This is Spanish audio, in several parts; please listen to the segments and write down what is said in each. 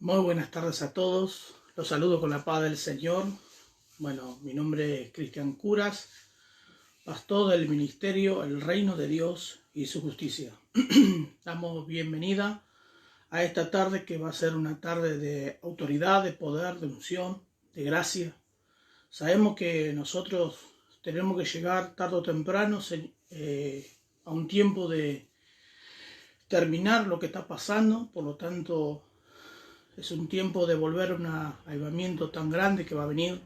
Muy buenas tardes a todos. Los saludo con la paz del Señor. Bueno, mi nombre es Cristian Curas, pastor del ministerio El Reino de Dios y su Justicia. Damos bienvenida a esta tarde que va a ser una tarde de autoridad, de poder, de unción, de gracia. Sabemos que nosotros tenemos que llegar tarde o temprano a un tiempo de terminar lo que está pasando, por lo tanto es un tiempo de volver a un avivamiento tan grande que va a venir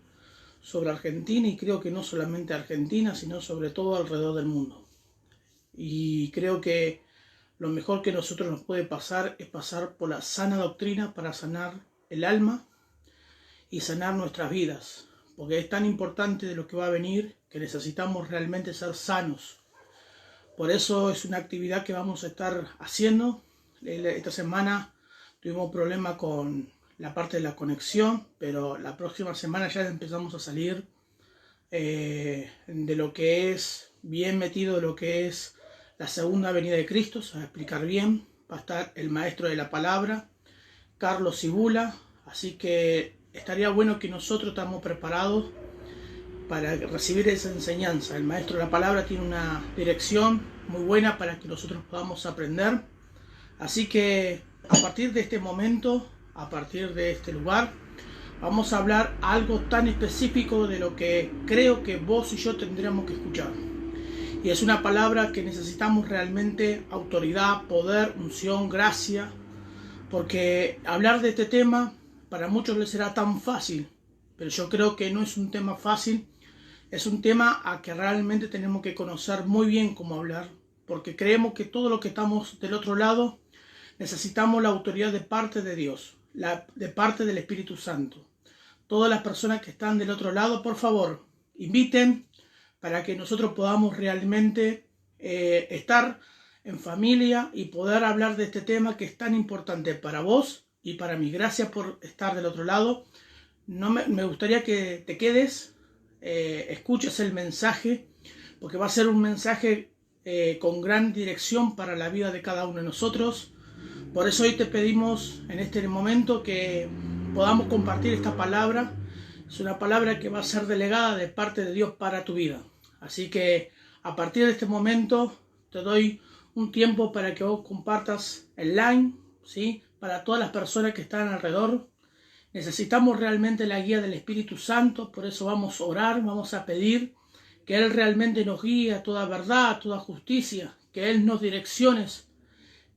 sobre Argentina, y creo que no solamente Argentina, sino sobre todo alrededor del mundo. Y creo que lo mejor que a nosotros nos puede pasar es pasar por la sana doctrina para sanar el alma y sanar nuestras vidas, porque es tan importante de lo que va a venir que necesitamos realmente ser sanos. Por eso es una actividad que vamos a estar haciendo. Esta semana tuvimos problema con la parte de la conexión, pero la próxima semana ya empezamos a salir de lo que es bien metido, de lo que es la segunda venida de Cristo. Se va a explicar bien. Va a estar el maestro de la palabra, Carlos Cibula. Así que estaría bueno que nosotros estamos preparados para recibir esa enseñanza. El maestro de la palabra tiene una dirección muy buena para que nosotros podamos aprender. Así que a partir de este momento, a partir de este lugar, vamos a hablar algo tan específico de lo que creo que vos y yo tendríamos que escuchar. Y es una palabra que necesitamos realmente: autoridad, poder, unción, gracia. Porque hablar de este tema para muchos les será tan fácil, pero yo creo que no es un tema fácil. Es un tema a que realmente tenemos que conocer muy bien cómo hablar, porque creemos que todo lo que estamos del otro lado necesitamos la autoridad de parte de Dios, de parte del Espíritu Santo. Todas las personas que están del otro lado, por favor, inviten para que nosotros podamos realmente estar en familia y poder hablar de este tema que es tan importante para vos y para mí. Gracias por estar del otro lado. Me gustaría que te quedes, escuches el mensaje, porque va a ser un mensaje con gran dirección para la vida de cada uno de nosotros. Por eso hoy te pedimos en este momento que podamos compartir esta palabra. Es una palabra que va a ser delegada de parte de Dios para tu vida. Así que a partir de este momento te doy un tiempo para que vos compartas el line, ¿sí? Para todas las personas que están alrededor. Necesitamos realmente la guía del Espíritu Santo, por eso vamos a orar, vamos a pedir que Él realmente nos guíe a toda verdad, a toda justicia, que Él nos direccione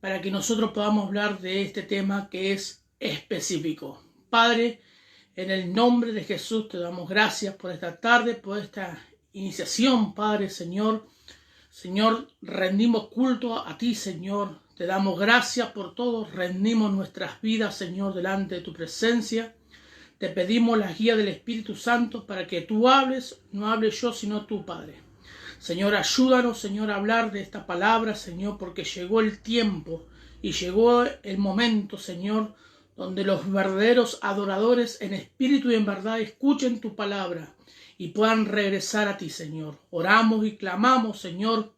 para que nosotros podamos hablar de este tema que es específico. Padre, en el nombre de Jesús te damos gracias por esta tarde, por esta iniciación, Padre, Señor. Señor, rendimos culto a ti, Señor. Te damos gracias por todo, rendimos nuestras vidas, Señor, delante de tu presencia. Te pedimos la guía del Espíritu Santo para que tú hables, no hable yo, sino tú, Padre. Señor, ayúdanos, Señor, a hablar de esta palabra, Señor, porque llegó el tiempo y llegó el momento, Señor, donde los verdaderos adoradores en espíritu y en verdad escuchen tu palabra y puedan regresar a ti, Señor. Oramos y clamamos, Señor,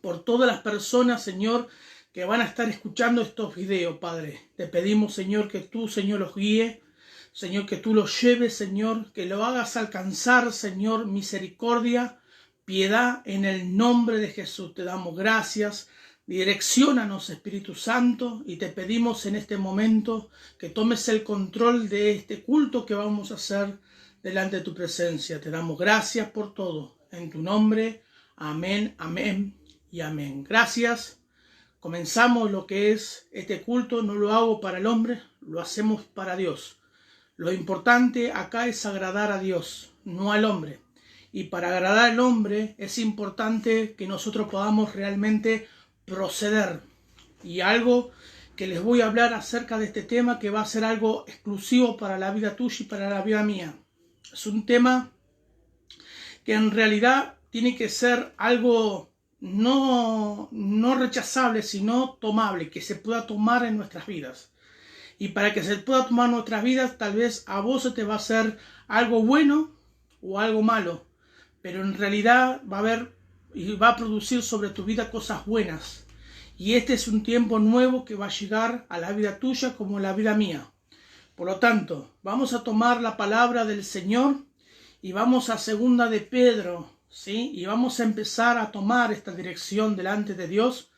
por todas las personas, Señor, que van a estar escuchando estos videos, Padre. Te pedimos, Señor, que tú, Señor, los guíe, Señor, que tú los lleves, Señor, que lo hagas alcanzar, Señor, misericordia, piedad, en el nombre de Jesús. Te damos gracias. Direcciónanos, Espíritu Santo, y te pedimos en este momento que tomes el control de este culto que vamos a hacer delante de tu presencia. Te damos gracias por todo. En tu nombre, amén, amén y amén. Gracias. Comenzamos lo que es este culto. No lo hago para el hombre, lo hacemos para Dios. Lo importante acá es agradar a Dios, no al hombre. Y para agradar al hombre es importante que nosotros podamos realmente proceder. Y algo que les voy a hablar acerca de este tema, que va a ser algo exclusivo para la vida tuya y para la vida mía. Es un tema que en realidad tiene que ser algo no rechazable, sino tomable, que se pueda tomar en nuestras vidas. Y para que se pueda tomar en nuestras vidas, tal vez a vos se te va a hacer algo bueno o algo malo, pero en realidad va a haber y va a producir sobre tu vida cosas buenas. Y este es un tiempo nuevo que va a llegar a la vida tuya como a la vida mía. Por lo tanto, vamos a tomar la palabra del Señor y vamos a segunda de Pedro, ¿sí? Y vamos a empezar a tomar esta dirección delante de Dios.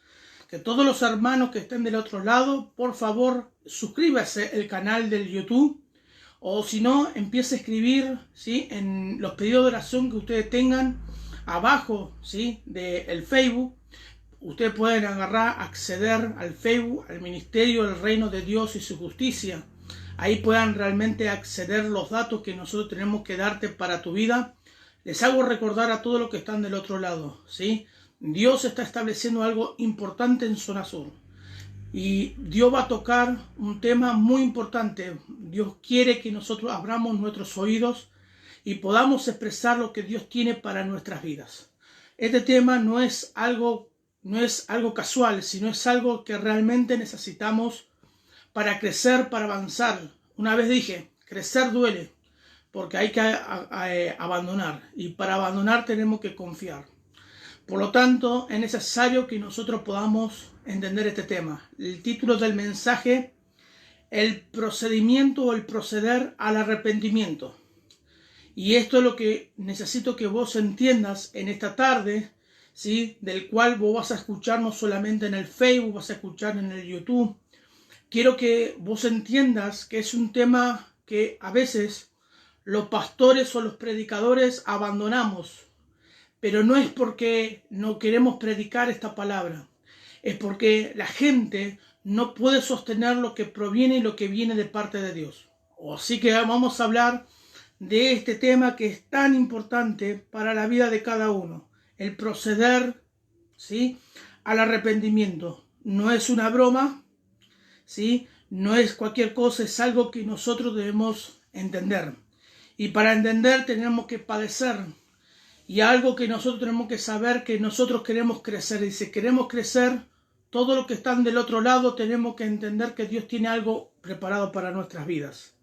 Que todos los hermanos que estén del otro lado, por favor, suscríbase al canal del YouTube. O si no, empiece a escribir, ¿sí?, en los pedidos de oración que ustedes tengan abajo, ¿sí?, del Facebook. Ustedes pueden acceder al Facebook, al Ministerio del Reino de Dios y su Justicia. Ahí puedan realmente acceder los datos que nosotros tenemos que darte para tu vida. Les hago recordar a todos los que están del otro lado, ¿sí? Dios está estableciendo algo importante en Zona Sur. Y Dios va a tocar un tema muy importante. Dios quiere que nosotros abramos nuestros oídos y podamos expresar lo que Dios tiene para nuestras vidas. Este tema no es algo casual, sino es algo que realmente necesitamos para crecer, para avanzar. Una vez dije, crecer duele, porque hay que abandonar. Y para abandonar tenemos que confiar. Por lo tanto, es necesario que nosotros podamos entender este tema. El título del mensaje, el procedimiento o el proceder al arrepentimiento. Y esto es lo que necesito que vos entiendas en esta tarde, ¿sí? Del cual vos vas a escuchar no solamente en el Facebook, vas a escuchar en el YouTube. Quiero que vos entiendas que es un tema que a veces los pastores o los predicadores abandonamos. Pero no es porque no queremos predicar esta palabra, es porque la gente no puede sostener lo que proviene y lo que viene de parte de Dios. Así que vamos a hablar de este tema que es tan importante para la vida de cada uno. El proceder, ¿sí?, al arrepentimiento. No es una broma, ¿sí? No es cualquier cosa, es algo que nosotros debemos entender. Y para entender tenemos que padecer. Y algo que nosotros tenemos que saber, que nosotros queremos crecer. Y si queremos crecer, todos los que están del otro lado tenemos que entender que Dios tiene algo preparado para nuestras vidas.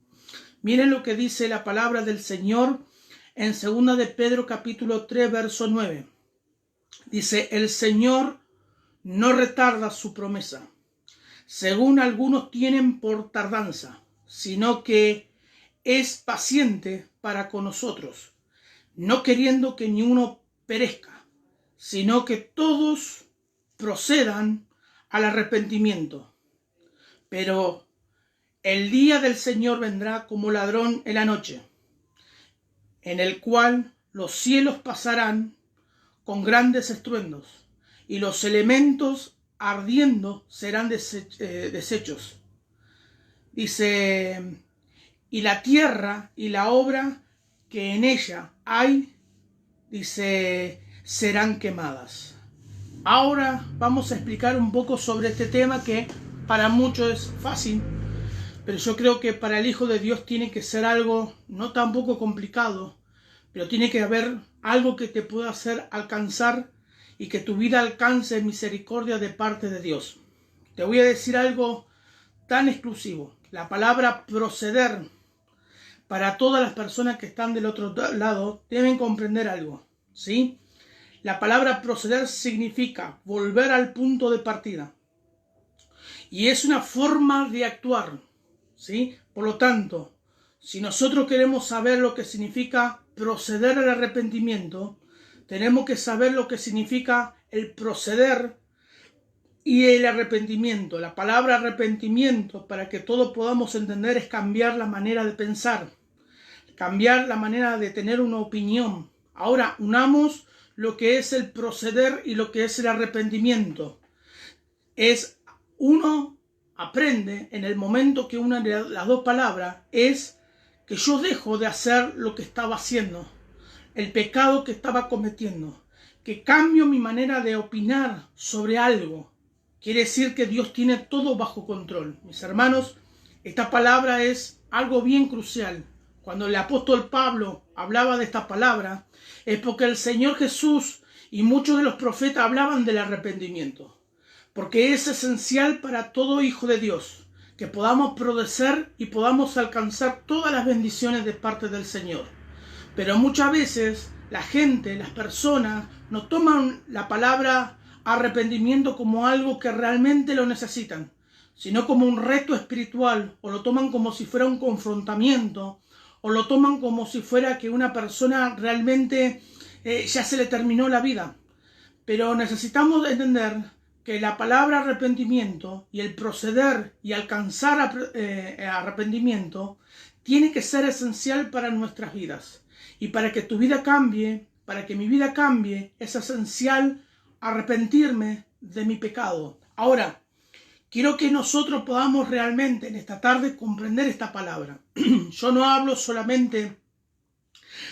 Miren lo que dice la palabra del Señor en 2 de Pedro capítulo 3, verso 9. Dice, el Señor no retarda su promesa, según algunos tienen por tardanza, sino que es paciente para con nosotros, no queriendo que ni uno perezca, sino que todos procedan al arrepentimiento. Pero el día del Señor vendrá como ladrón en la noche, en el cual los cielos pasarán con grandes estruendos, y los elementos ardiendo serán deshechos. Dice, y la tierra y la obra que en ella hay, dice, serán quemadas. Ahora vamos a explicar un poco sobre este tema que para muchos es fácil, pero yo creo que para el Hijo de Dios tiene que ser algo no tampoco complicado, pero tiene que haber algo que te pueda hacer alcanzar y que tu vida alcance misericordia de parte de Dios. Te voy a decir algo tan exclusivo. La palabra proceder, para todas las personas que están del otro lado, deben comprender algo, ¿sí? La palabra proceder significa volver al punto de partida. Y es una forma de actuar, ¿sí? Por lo tanto, si nosotros queremos saber lo que significa proceder al arrepentimiento, tenemos que saber lo que significa el proceder y el arrepentimiento. La palabra arrepentimiento, para que todos podamos entender, es cambiar la manera de pensar, cambiar la manera de tener una opinión. Ahora, unamos lo que es el proceder y lo que es el arrepentimiento. Uno aprende en el momento que una de las dos palabras es que yo dejo de hacer lo que estaba haciendo, el pecado que estaba cometiendo, que cambio mi manera de opinar sobre algo. Quiere decir que Dios tiene todo bajo control. Mis hermanos, esta palabra es algo bien crucial. Cuando el apóstol Pablo hablaba de esta palabra, es porque el Señor Jesús y muchos de los profetas hablaban del arrepentimiento. Porque es esencial para todo hijo de Dios, que podamos progresar y podamos alcanzar todas las bendiciones de parte del Señor. Pero muchas veces la gente, las personas, no toman la palabra arrepentimiento como algo que realmente lo necesitan. sino como un reto espiritual, o lo toman como si fuera un confrontamiento, o lo toman como si fuera que una persona realmente ya se le terminó la vida. Pero necesitamos entender que la palabra arrepentimiento y el proceder y alcanzar arrepentimiento tiene que ser esencial para nuestras vidas. Y para que tu vida cambie, para que mi vida cambie, es esencial arrepentirme de mi pecado. Ahora, quiero que nosotros podamos realmente en esta tarde comprender esta palabra. Yo no hablo solamente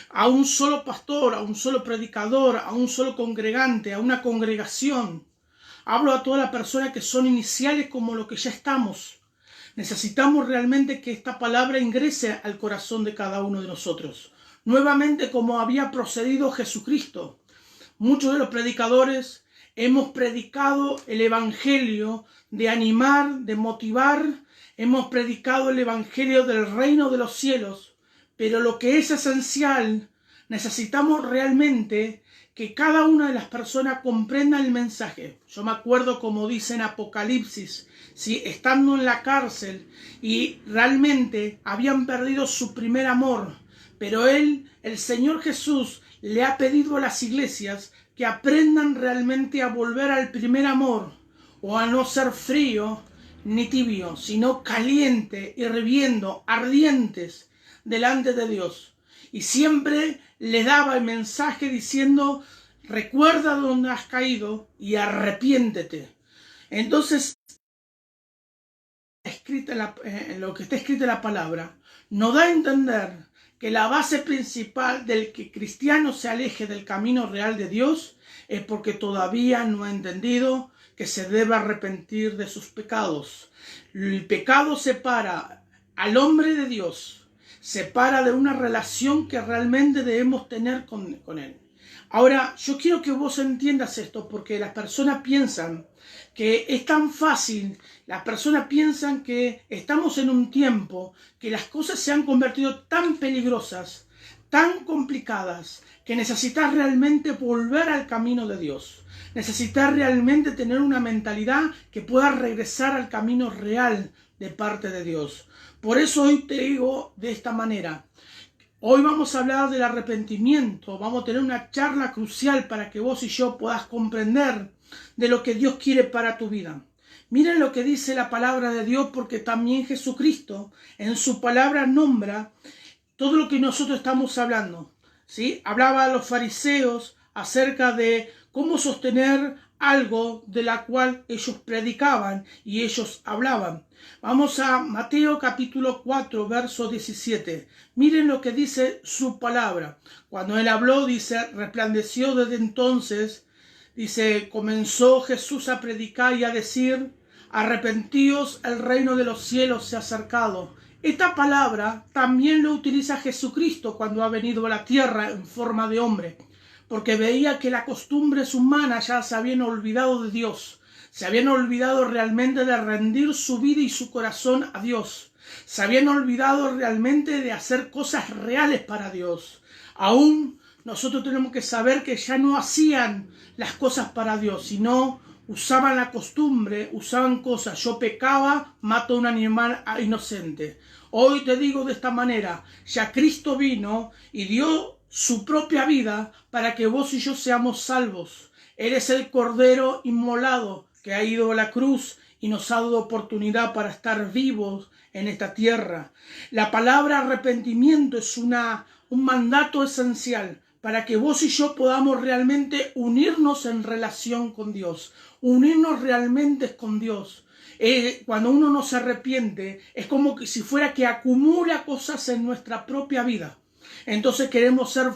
a un solo pastor, a un solo predicador, a un solo congregante, a una congregación. Hablo a toda la persona que son iniciales como lo que ya estamos. Necesitamos realmente que esta palabra ingrese al corazón de cada uno de nosotros. Nuevamente como había procedido Jesucristo. Muchos de los predicadores hemos predicado el evangelio de animar, de motivar. Hemos predicado el evangelio del reino de los cielos. Pero lo que es esencial, necesitamos realmente que cada una de las personas comprenda el mensaje. Yo me acuerdo como dice en Apocalipsis, ¿sí? Estando en la cárcel y realmente habían perdido su primer amor. Pero el Señor Jesús, le ha pedido a las iglesias que aprendan realmente a volver al primer amor, o a no ser frío ni tibio, sino caliente, hirviendo, ardientes delante de Dios. Y siempre le daba el mensaje diciendo: recuerda dónde has caído y arrepiéntete. Entonces, lo que está escrito en la palabra nos da a entender que la base principal del que cristiano se aleje del camino real de Dios es porque todavía no ha entendido que se debe arrepentir de sus pecados. El pecado separa al hombre de Dios, separa de una relación que realmente debemos tener con Él. Ahora, yo quiero que vos entiendas esto, porque las personas piensan que es tan fácil, las personas piensan que estamos en un tiempo que las cosas se han convertido tan peligrosas, tan complicadas, que necesitas realmente volver al camino de Dios. Necesitas realmente tener una mentalidad que pueda regresar al camino real de parte de Dios. Por eso hoy te digo de esta manera. Hoy vamos a hablar del arrepentimiento, vamos a tener una charla crucial para que vos y yo puedas comprender de lo que Dios quiere para tu vida. Miren lo que dice la palabra de Dios, porque también Jesucristo en su palabra nombra todo lo que nosotros estamos hablando, ¿sí? Hablaba a los fariseos acerca de cómo sostener algo de la cual ellos predicaban y ellos hablaban. Vamos a Mateo capítulo 4, verso 17. Miren lo que dice su palabra. Cuando él habló, dice, resplandeció desde entonces, dice, comenzó Jesús a predicar y a decir: arrepentíos, el reino de los cielos se ha acercado. Esta palabra también lo utiliza Jesucristo cuando ha venido a la tierra en forma de hombre, porque veía que las costumbres humanas ya se habían olvidado de Dios, se habían olvidado realmente de rendir su vida y su corazón a Dios, se habían olvidado realmente de hacer cosas reales para Dios. Aún nosotros tenemos que saber que ya no hacían las cosas para Dios, sino usaban la costumbre, usaban cosas. Yo pecaba, mato a un animal inocente. Hoy te digo de esta manera: ya Cristo vino y dio su propia vida para que vos y yo seamos salvos. Él es el Cordero inmolado que ha ido a la cruz y nos ha dado oportunidad para estar vivos en esta tierra. La palabra arrepentimiento es un mandato esencial para que vos y yo podamos realmente unirnos en relación con Dios, unirnos realmente con Dios. Cuando uno no se arrepiente, es como que si fuera que acumula cosas en nuestra propia vida. Entonces queremos ser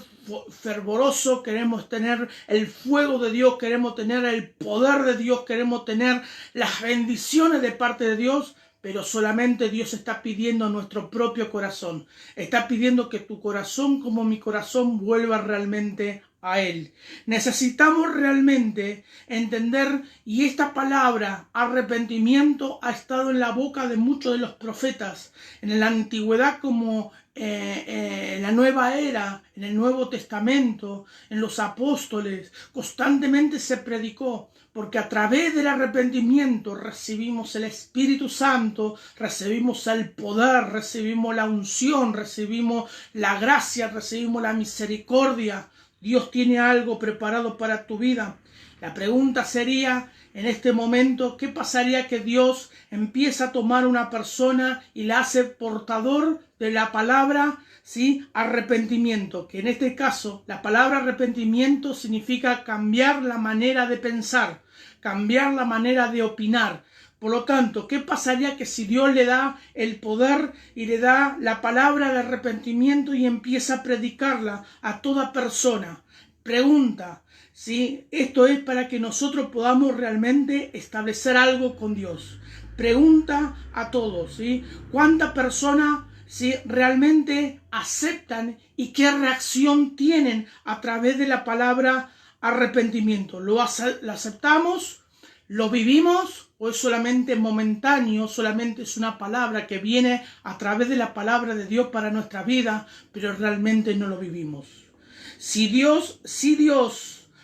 fervorosos, queremos tener el fuego de Dios, queremos tener el poder de Dios, queremos tener las bendiciones de parte de Dios, pero solamente Dios está pidiendo nuestro propio corazón. Está pidiendo que tu corazón como mi corazón vuelva realmente a Él. Necesitamos realmente entender, y esta palabra arrepentimiento ha estado en la boca de muchos de los profetas, en la antigüedad como en la nueva era, en el Nuevo Testamento, en los apóstoles, constantemente se predicó, porque a través del arrepentimiento recibimos el Espíritu Santo, recibimos el poder, recibimos la unción, recibimos la gracia, recibimos la misericordia. Dios tiene algo preparado para tu vida. La pregunta sería, en este momento, ¿qué pasaría que Dios empieza a tomar a una persona y la hace portador de la palabra, ¿sí? Arrepentimiento? Que en este caso, la palabra arrepentimiento significa cambiar la manera de pensar, cambiar la manera de opinar. Por lo tanto, ¿qué pasaría que si Dios le da el poder y le da la palabra de arrepentimiento y empieza a predicarla a toda persona? Pregunta, ¿sí? Esto es para que nosotros podamos realmente establecer algo con Dios. Pregunta a todos, ¿sí? ¿Cuántas personas, ¿sí?, realmente aceptan y qué reacción tienen a través de la palabra arrepentimiento? ¿Lo aceptamos? ¿Lo vivimos? ¿O es solamente momentáneo? Solamente es una palabra que viene a través de la palabra de Dios para nuestra vida, pero realmente no lo vivimos. Si Dios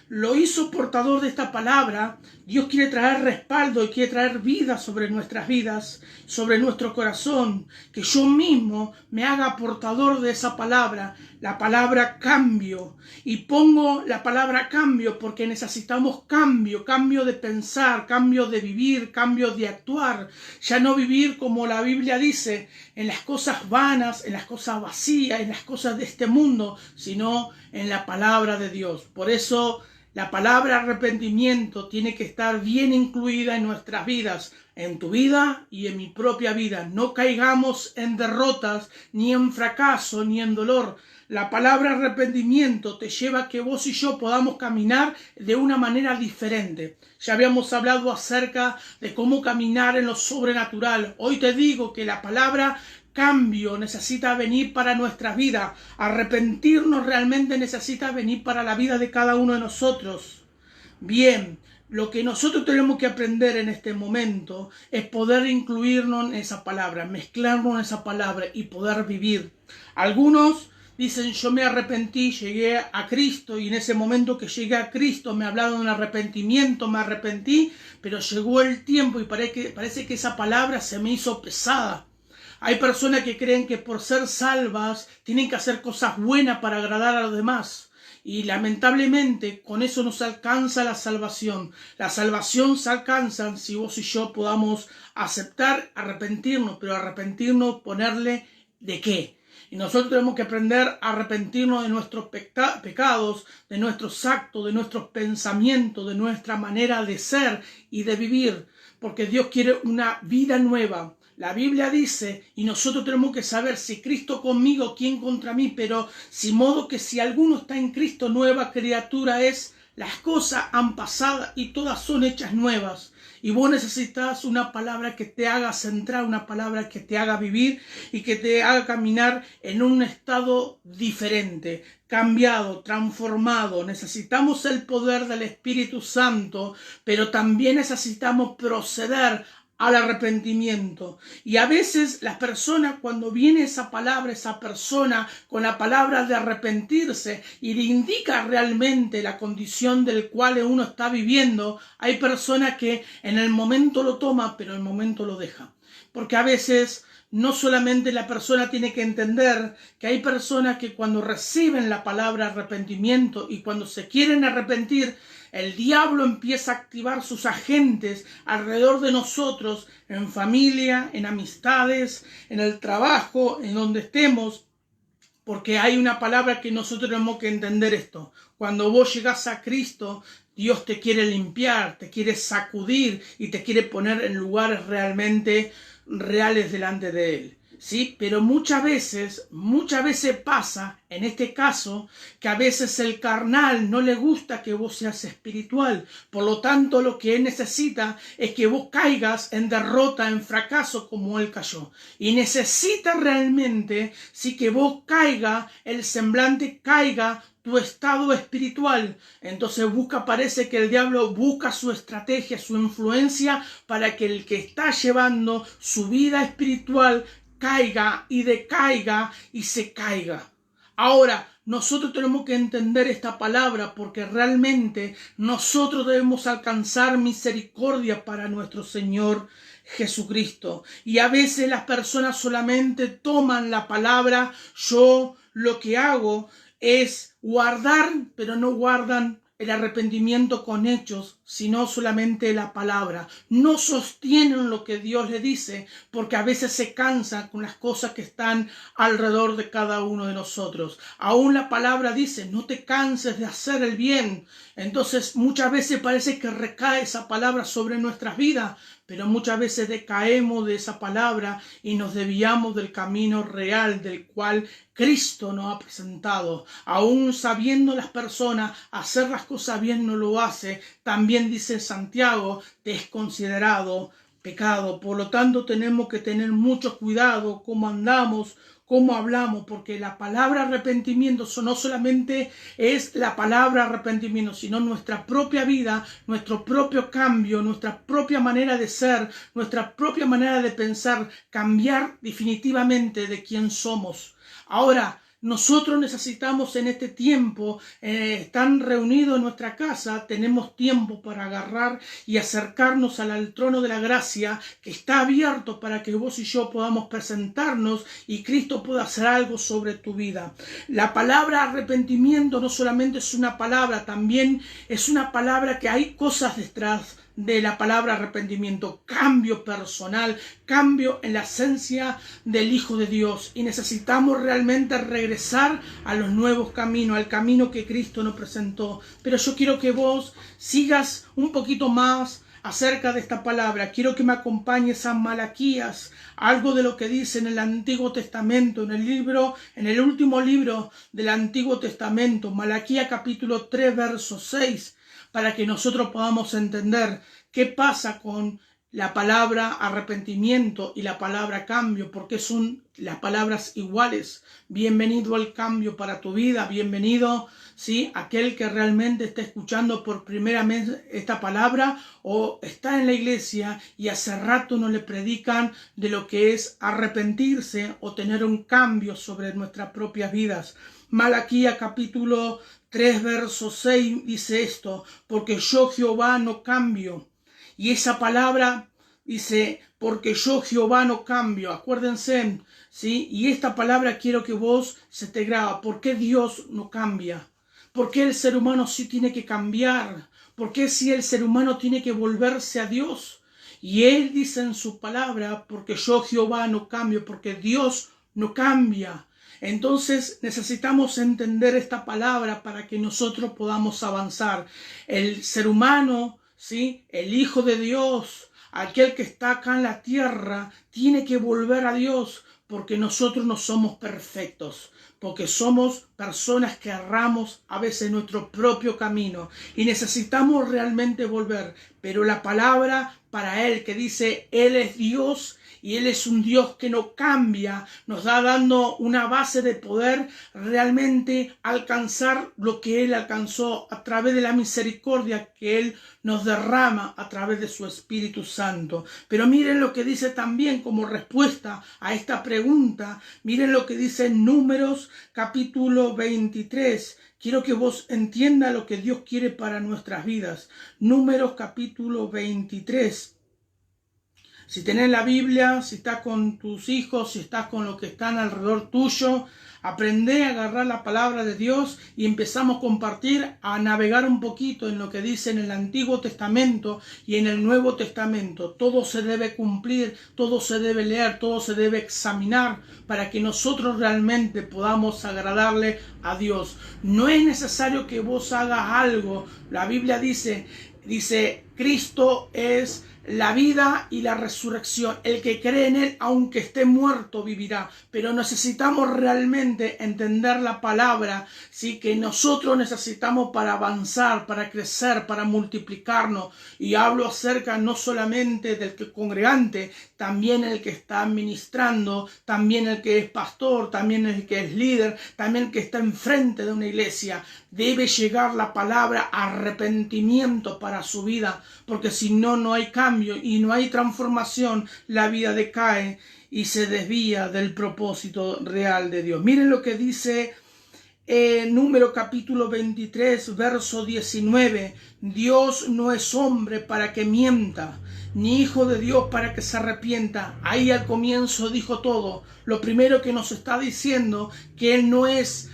lo hizo portador de esta palabra, Dios quiere traer respaldo y quiere traer vida sobre nuestras vidas, sobre nuestro corazón, que yo mismo me haga portador de esa palabra, la palabra cambio. Y pongo la palabra cambio porque necesitamos cambio de pensar, cambio de vivir, cambio de actuar. Ya no vivir como la Biblia dice, en las cosas vanas, en las cosas vacías, en las cosas de este mundo, sino en la palabra de Dios. Por eso la palabra arrepentimiento tiene que estar bien incluida en nuestras vidas, en tu vida y en mi propia vida. No caigamos en derrotas, ni en fracaso, ni en dolor. La palabra arrepentimiento te lleva a que vos y yo podamos caminar de una manera diferente. Ya habíamos hablado acerca de cómo caminar en lo sobrenatural. Hoy te digo que la palabra cambio necesita venir para nuestras vidas. Arrepentirnos realmente necesita venir para la vida de cada uno de nosotros. Bien, lo que nosotros tenemos que aprender en este momento es poder incluirnos en esa palabra, mezclarnos en esa palabra y poder vivir. Algunos dicen, yo me arrepentí, llegué a Cristo, y en ese momento que llegué a Cristo me hablaron de un arrepentimiento, me arrepentí, pero llegó el tiempo y parece que esa palabra se me hizo pesada. Hay personas que creen que por ser salvas tienen que hacer cosas buenas para agradar a los demás. Y lamentablemente con eso no se alcanza la salvación. La salvación se alcanza si vos y yo podamos aceptar, arrepentirnos, pero arrepentirnos, ponerle ¿de qué? Y nosotros tenemos que aprender a arrepentirnos de nuestros pecados, de nuestros actos, de nuestros pensamientos, de nuestra manera de ser y de vivir, porque Dios quiere una vida nueva. La Biblia dice, y nosotros tenemos que saber, si Cristo conmigo, ¿quién contra mí? Pero sin modo que si alguno está en Cristo, nueva criatura es. Las cosas han pasado y todas son hechas nuevas. Y vos necesitas una palabra que te haga centrar, una palabra que te haga vivir y que te haga caminar en un estado diferente, cambiado, transformado. Necesitamos el poder del Espíritu Santo, pero también necesitamos proceder al arrepentimiento. Y a veces las personas, cuando viene esa palabra, esa persona con la palabra de arrepentirse y le indica realmente la condición del cual uno está viviendo, hay personas que en el momento lo toman, pero en el momento lo dejan. Porque a veces no solamente la persona tiene que entender que hay personas que cuando reciben la palabra arrepentimiento y cuando se quieren arrepentir, el diablo empieza a activar sus agentes alrededor de nosotros, en familia, en amistades, en el trabajo, en donde estemos, porque hay una palabra que nosotros tenemos que entender esto. Cuando vos llegás a Cristo, Dios te quiere limpiar, te quiere sacudir y te quiere poner en lugares realmente reales delante de Él. ¿sí? Pero muchas veces pasa, en este caso, que a veces el carnal no le gusta que vos seas espiritual. Por lo tanto, lo que él necesita es que vos caigas en derrota, en fracaso, como él cayó. Y necesita realmente, sí, que vos caiga, el semblante caiga, tu estado espiritual. Entonces parece que el diablo busca su estrategia, su influencia para que el que está llevando su vida espiritual caiga y decaiga y se caiga. Ahora, nosotros tenemos que entender esta palabra porque realmente nosotros debemos alcanzar misericordia para nuestro Señor Jesucristo. Y a veces las personas solamente toman la palabra. Yo lo que hago es guardar, pero no guardan el arrepentimiento con hechos, sino solamente la palabra. No sostienen lo que Dios le dice, porque a veces se cansan con las cosas que están alrededor de cada uno de nosotros. Aún la palabra dice, no te canses de hacer el bien. Entonces muchas veces parece que recae esa palabra sobre nuestras vidas, pero muchas veces decaemos de esa palabra y nos desviamos del camino real del cual Cristo nos ha presentado. Aún sabiendo las personas hacer las cosas bien no lo hace, también dice Santiago, te es considerado pecado. Por lo tanto, tenemos que tener mucho cuidado cómo andamos, cómo hablamos, porque la palabra arrepentimiento no solamente es la palabra arrepentimiento, sino nuestra propia vida, nuestro propio cambio, nuestra propia manera de ser, nuestra propia manera de pensar, cambiar definitivamente de quién somos. Ahora, nosotros necesitamos en este tiempo, están reunidos en nuestra casa, tenemos tiempo para agarrar y acercarnos al trono de la gracia que está abierto para que vos y yo podamos presentarnos y Cristo pueda hacer algo sobre tu vida. La palabra arrepentimiento no solamente es una palabra, también es una palabra que hay cosas detrás de la palabra arrepentimiento, cambio personal, cambio en la esencia del Hijo de Dios, y necesitamos realmente regresar a los nuevos caminos, al camino que Cristo nos presentó. Pero yo quiero que vos sigas un poquito más acerca de esta palabra. Quiero que me acompañes a Malaquías, algo de lo que dice en el Antiguo Testamento, en el último libro del Antiguo Testamento, Malaquías capítulo 3, verso 6, para que nosotros podamos entender qué pasa con la palabra arrepentimiento y la palabra cambio, porque son las palabras iguales. Bienvenido al cambio para tu vida, bienvenido, ¿sí?, aquel que realmente está escuchando por primera vez esta palabra o está en la iglesia y hace rato no le predican de lo que es arrepentirse o tener un cambio sobre nuestras propias vidas. Malaquías capítulo 3, verso 6 dice esto: porque yo Jehová no cambio. Y esa palabra dice, porque yo Jehová no cambio. Acuérdense, ¿sí? Y esta palabra quiero que vos se te graba. ¿Por qué Dios no cambia? ¿Por qué el ser humano sí tiene que cambiar? ¿Por qué si el ser humano tiene que volverse a Dios? Y Él dice en su palabra, porque yo Jehová no cambio, porque Dios no cambia. Entonces necesitamos entender esta palabra para que nosotros podamos avanzar. El ser humano, ¿sí?, el Hijo de Dios, aquel que está acá en la tierra, tiene que volver a Dios, porque nosotros no somos perfectos, porque somos personas que erramos a veces nuestro propio camino y necesitamos realmente volver. Pero la palabra para Él que dice, Él es Dios y Él es un Dios que no cambia, nos da dando una base de poder realmente alcanzar lo que Él alcanzó a través de la misericordia que Él nos derrama a través de su Espíritu Santo. Pero miren lo que dice también como respuesta a esta pregunta. Miren lo que dice en Números capítulo 23. Quiero que vos entiendas lo que Dios quiere para nuestras vidas. Números capítulo 23. Si tenés la Biblia, si estás con tus hijos, si estás con los que están alrededor tuyo, aprende a agarrar la palabra de Dios y empezamos a compartir, a navegar un poquito en lo que dice en el Antiguo Testamento y en el Nuevo Testamento. Todo se debe cumplir, todo se debe leer, todo se debe examinar para que nosotros realmente podamos agradarle a Dios. No es necesario que vos hagas algo. La Biblia dice, Cristo es la vida y la resurrección. El que cree en Él, aunque esté muerto, vivirá. Pero necesitamos realmente entender la palabra, ¿sí? Que nosotros necesitamos para avanzar, para crecer, para multiplicarnos. Y hablo acerca no solamente del que congregante, también el que está ministrando, también el que es pastor, también el que es líder, también el que está enfrente de una iglesia. Debe llegar la palabra arrepentimiento para su vida, porque si no, no hay cambio y no hay transformación, la vida decae y se desvía del propósito real de Dios. Miren lo que dice Número capítulo 23, verso 19. Dios no es hombre para que mienta, ni hijo de Dios para que se arrepienta. Ahí al comienzo dijo todo. Lo primero que nos está diciendo que Él no es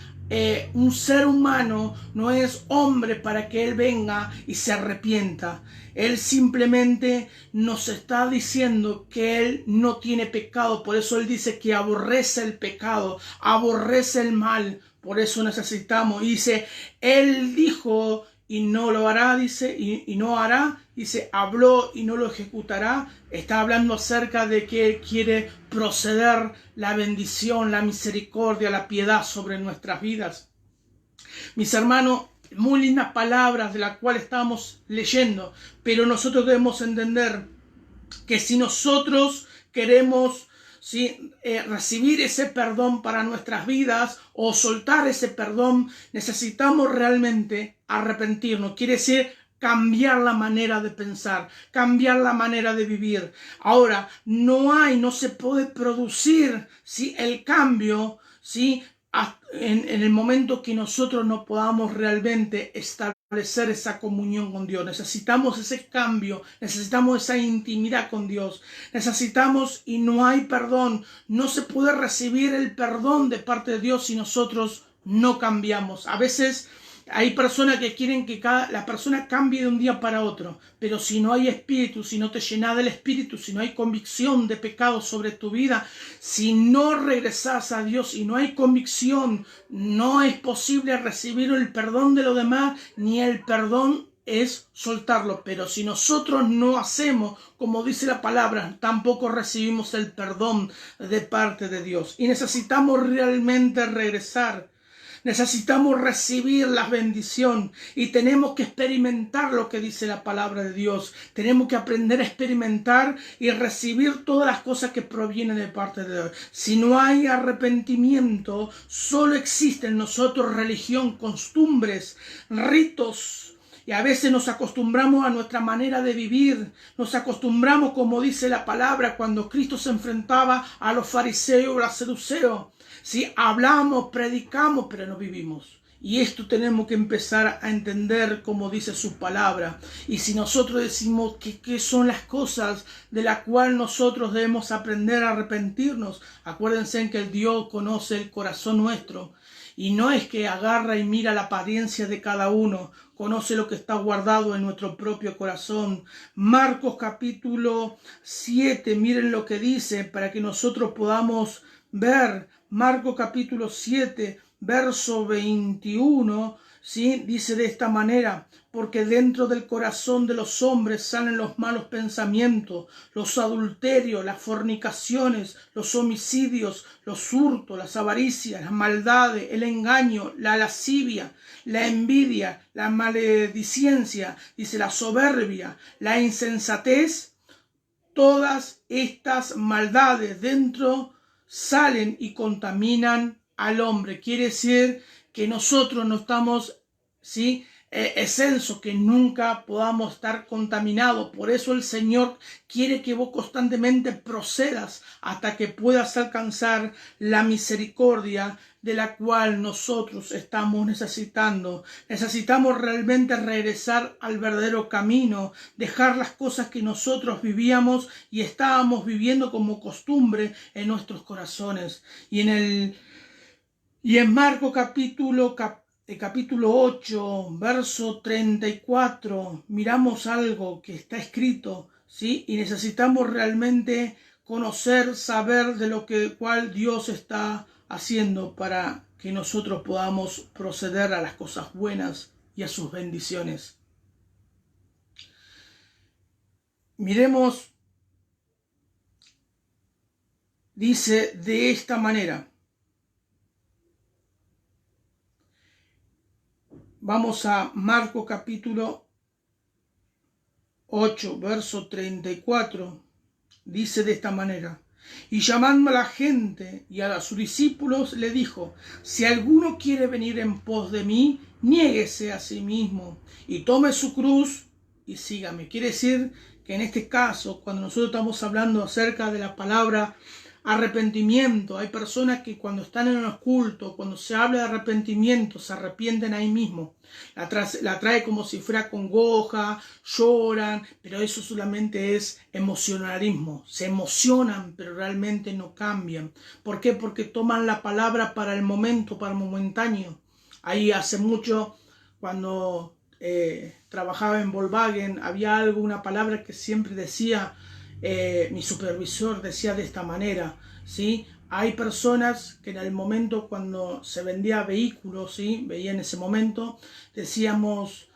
un ser humano, no es hombre para que Él venga y se arrepienta. Él simplemente nos está diciendo que Él no tiene pecado. Por eso Él dice que aborrece el pecado, aborrece el mal. Por eso necesitamos. Dice, Él dijo y no lo hará, dice, y no hará. Dice, habló y no lo ejecutará. Está hablando acerca de que Él quiere proceder la bendición, la misericordia, la piedad sobre nuestras vidas. Mis hermanos, muy lindas palabras de las cuales estamos leyendo, pero nosotros debemos entender que si nosotros queremos recibir ese perdón para nuestras vidas o soltar ese perdón, necesitamos realmente arrepentirnos. Quiere decir cambiar la manera de pensar, cambiar la manera de vivir. Ahora, no se puede producir el cambio en el momento que nosotros no podamos realmente establecer esa comunión con Dios. Necesitamos ese cambio, necesitamos esa intimidad con Dios. Necesitamos, y no hay perdón, no se puede recibir el perdón de parte de Dios si nosotros no cambiamos. A veces hay personas que quieren que la persona cambie de un día para otro, pero si no hay espíritu, si no te llenas del espíritu, si no hay convicción de pecado sobre tu vida, si no regresas a Dios y no hay convicción, no es posible recibir el perdón de los demás, ni el perdón es soltarlo. Pero si nosotros no hacemos como dice la palabra, tampoco recibimos el perdón de parte de Dios. Y necesitamos realmente regresar. Necesitamos recibir la bendición y tenemos que experimentar lo que dice la palabra de Dios. Tenemos que aprender a experimentar y recibir todas las cosas que provienen de parte de Dios. Si no hay arrepentimiento, solo existe en nosotros religión, costumbres, ritos. Y a veces nos acostumbramos a nuestra manera de vivir. Nos acostumbramos, como dice la palabra, cuando Cristo se enfrentaba a los fariseos, a los saduceos. Sí, hablamos, predicamos, pero no vivimos. Y esto tenemos que empezar a entender como dice su palabra. Y si nosotros decimos que son las cosas de las cuales nosotros debemos aprender a arrepentirnos, acuérdense que el Dios conoce el corazón nuestro. Y no es que agarra y mira la apariencia de cada uno, conoce lo que está guardado en nuestro propio corazón. Marcos capítulo 7, miren lo que dice para que nosotros podamos ver. Marcos capítulo 7, verso 21, ¿sí? Dice de esta manera: porque dentro del corazón de los hombres salen los malos pensamientos, los adulterios, las fornicaciones, los homicidios, los hurtos, las avaricias, las maldades, el engaño, la lascivia, la envidia, la maledicencia, dice la soberbia, la insensatez. Todas estas maldades dentro salen y contaminan al hombre. Quiere decir que nosotros no estamos, exensos, que nunca podamos estar contaminados. Por eso el Señor quiere que vos constantemente procedas hasta que puedas alcanzar la misericordia de la cual nosotros estamos necesitando. Necesitamos realmente regresar al verdadero camino, dejar las cosas que nosotros vivíamos y estábamos viviendo como costumbre en nuestros corazones. Y en Marcos capítulo 8, verso 34, miramos algo que está escrito, ¿sí? Y necesitamos realmente conocer, saber de lo cual Dios está haciendo para que nosotros podamos proceder a las cosas buenas y a sus bendiciones. Miremos, dice de esta manera. Vamos a Marcos capítulo 8, verso 34. Dice de esta manera. Y llamando a la gente y a sus discípulos le dijo, si alguno quiere venir en pos de mí, niéguese a sí mismo y tome su cruz y sígame. Quiere decir que en este caso, cuando nosotros estamos hablando acerca de la palabra arrepentimiento, hay personas que cuando están en los cultos, cuando se habla de arrepentimiento, se arrepienten ahí mismo. La trae como si fuera congoja, lloran, pero eso solamente es emocionalismo. Se emocionan, pero realmente no cambian. ¿Por qué? Porque toman la palabra para el momento, para el momentáneo. Ahí hace mucho, cuando trabajaba en Volkswagen, había una palabra que siempre decía, mi supervisor decía de esta manera, ¿sí? Hay personas que en el momento cuando se vendía vehículos, ¿sí? Veía en ese momento, decíamos,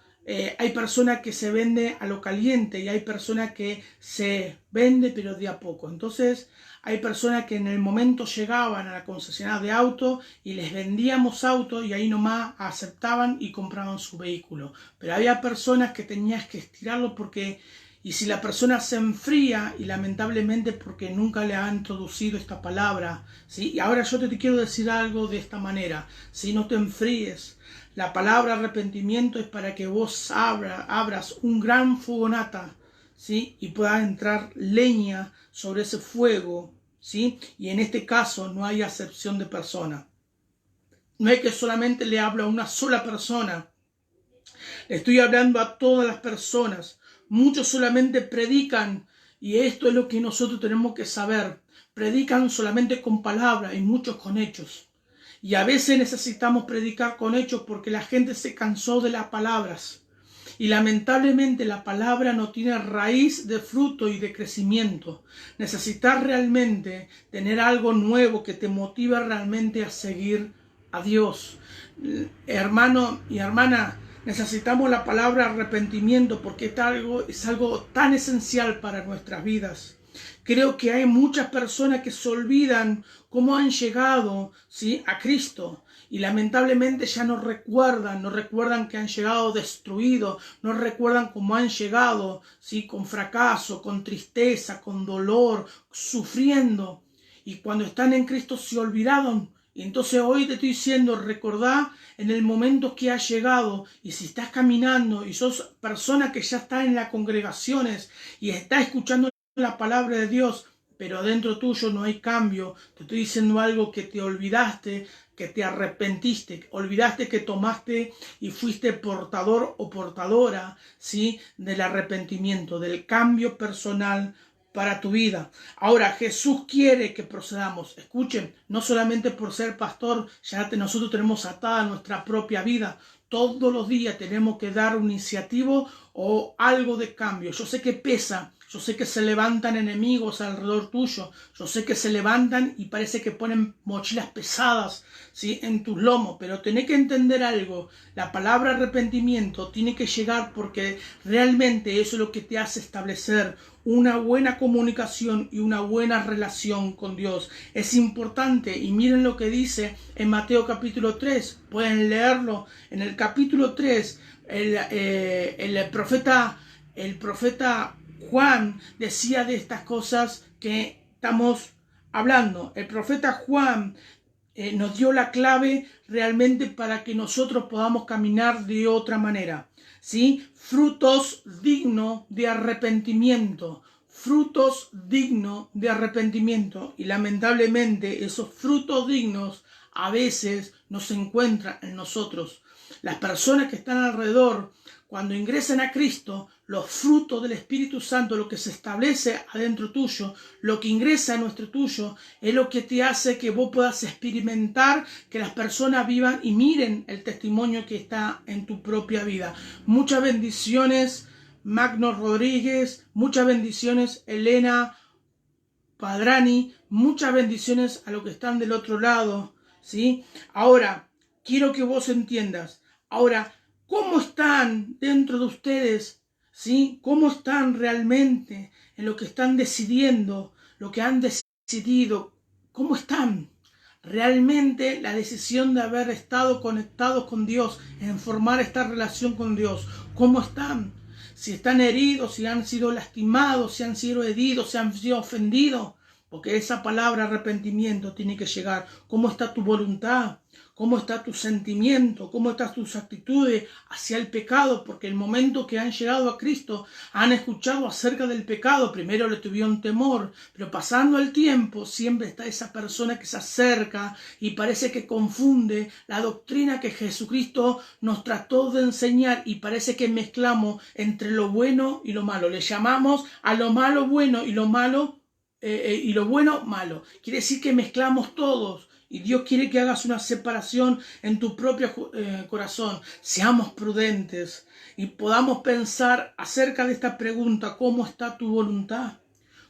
hay personas que se vende a lo caliente y hay personas que se vende pero de a poco. Entonces hay personas que en el momento llegaban a la concesionaria de auto y les vendíamos autos y ahí nomás aceptaban y compraban su vehículo. Pero había personas que tenías que estirarlo porque... Y si la persona se enfría, y lamentablemente porque nunca le han introducido esta palabra, ¿sí? Y ahora yo te quiero decir algo de esta manera, si no te enfríes, la palabra arrepentimiento es para que vos abras un gran fogonata, ¿sí? Y pueda entrar leña sobre ese fuego, ¿sí? Y en este caso no hay acepción de persona. No es que solamente le hablo a una sola persona, le estoy hablando a todas las personas. Muchos solamente predican, y esto es lo que nosotros tenemos que saber. Predican solamente con palabras y muchos con hechos. Y a veces necesitamos predicar con hechos porque la gente se cansó de las palabras. Y lamentablemente la palabra no tiene raíz de fruto y de crecimiento. Necesitas realmente tener algo nuevo que te motive realmente a seguir a Dios. Hermano y hermana, necesitamos la palabra arrepentimiento porque es algo tan esencial para nuestras vidas. Creo que hay muchas personas que se olvidan cómo han llegado, ¿sí?, a Cristo. Y lamentablemente ya no recuerdan que han llegado destruidos, no recuerdan cómo han llegado, ¿sí?, con fracaso, con tristeza, con dolor, sufriendo. Y cuando están en Cristo se olvidaron. Y entonces hoy te estoy diciendo, recordá en el momento que has llegado, y si estás caminando y sos persona que ya está en las congregaciones y está escuchando la palabra de Dios, pero dentro tuyo no hay cambio, te estoy diciendo algo que te olvidaste, que te arrepentiste, olvidaste que tomaste y fuiste portador o portadora, ¿sí?, del arrepentimiento, del cambio personal para tu vida. Ahora Jesús quiere que procedamos. Escuchen, no solamente por ser pastor, nosotros tenemos atada nuestra propia vida. Todos los días tenemos que dar un iniciativo o algo de cambio. Yo sé que pesa, yo sé que se levantan enemigos alrededor tuyo, yo sé que se levantan y parece que ponen mochilas pesadas, ¿sí?, en tus lomos, pero tenés que entender algo. La palabra arrepentimiento tiene que llegar porque realmente eso es lo que te hace establecer una buena comunicación y una buena relación con Dios. Es importante, y miren lo que dice en Mateo capítulo 3, pueden leerlo. En el capítulo 3, el profeta Juan decía de estas cosas que estamos hablando. El profeta Juan nos dio la clave realmente para que nosotros podamos caminar de otra manera, ¿sí? Frutos dignos de arrepentimiento. Frutos dignos de arrepentimiento. Y lamentablemente esos frutos dignos a veces no se encuentran en nosotros. Las personas que están alrededor, cuando ingresan a Cristo, los frutos del Espíritu Santo, lo que se establece adentro tuyo, lo que ingresa a nuestro tuyo, es lo que te hace que vos puedas experimentar, que las personas vivan y miren el testimonio que está en tu propia vida. Muchas bendiciones, Magno Rodríguez, muchas bendiciones, Elena Padrani, muchas bendiciones a los que están del otro lado, ¿sí? Ahora, quiero que vos entiendas, ahora, ¿cómo están dentro de ustedes ¿sí? ¿Cómo están realmente en lo que están decidiendo, lo que han decidido? ¿Cómo están? Realmente la decisión de haber estado conectados con Dios, en formar esta relación con Dios, ¿cómo están? Si están heridos, si han sido lastimados, si han sido heridos, si han sido ofendidos, porque esa palabra arrepentimiento tiene que llegar. ¿Cómo está tu voluntad? ¿Cómo está tu sentimiento? ¿Cómo están tus actitudes hacia el pecado? Porque el momento que han llegado a Cristo, han escuchado acerca del pecado. Primero le tuvieron temor, pero pasando el tiempo, siempre está esa persona que se acerca y parece que confunde la doctrina que Jesucristo nos trató de enseñar y parece que mezclamos entre lo bueno y lo malo. Le llamamos a lo malo bueno y lo malo y lo bueno malo. Quiere decir que mezclamos todos. Y Dios quiere que hagas una separación en tu propio corazón. Seamos prudentes y podamos pensar acerca de esta pregunta. ¿Cómo está tu voluntad?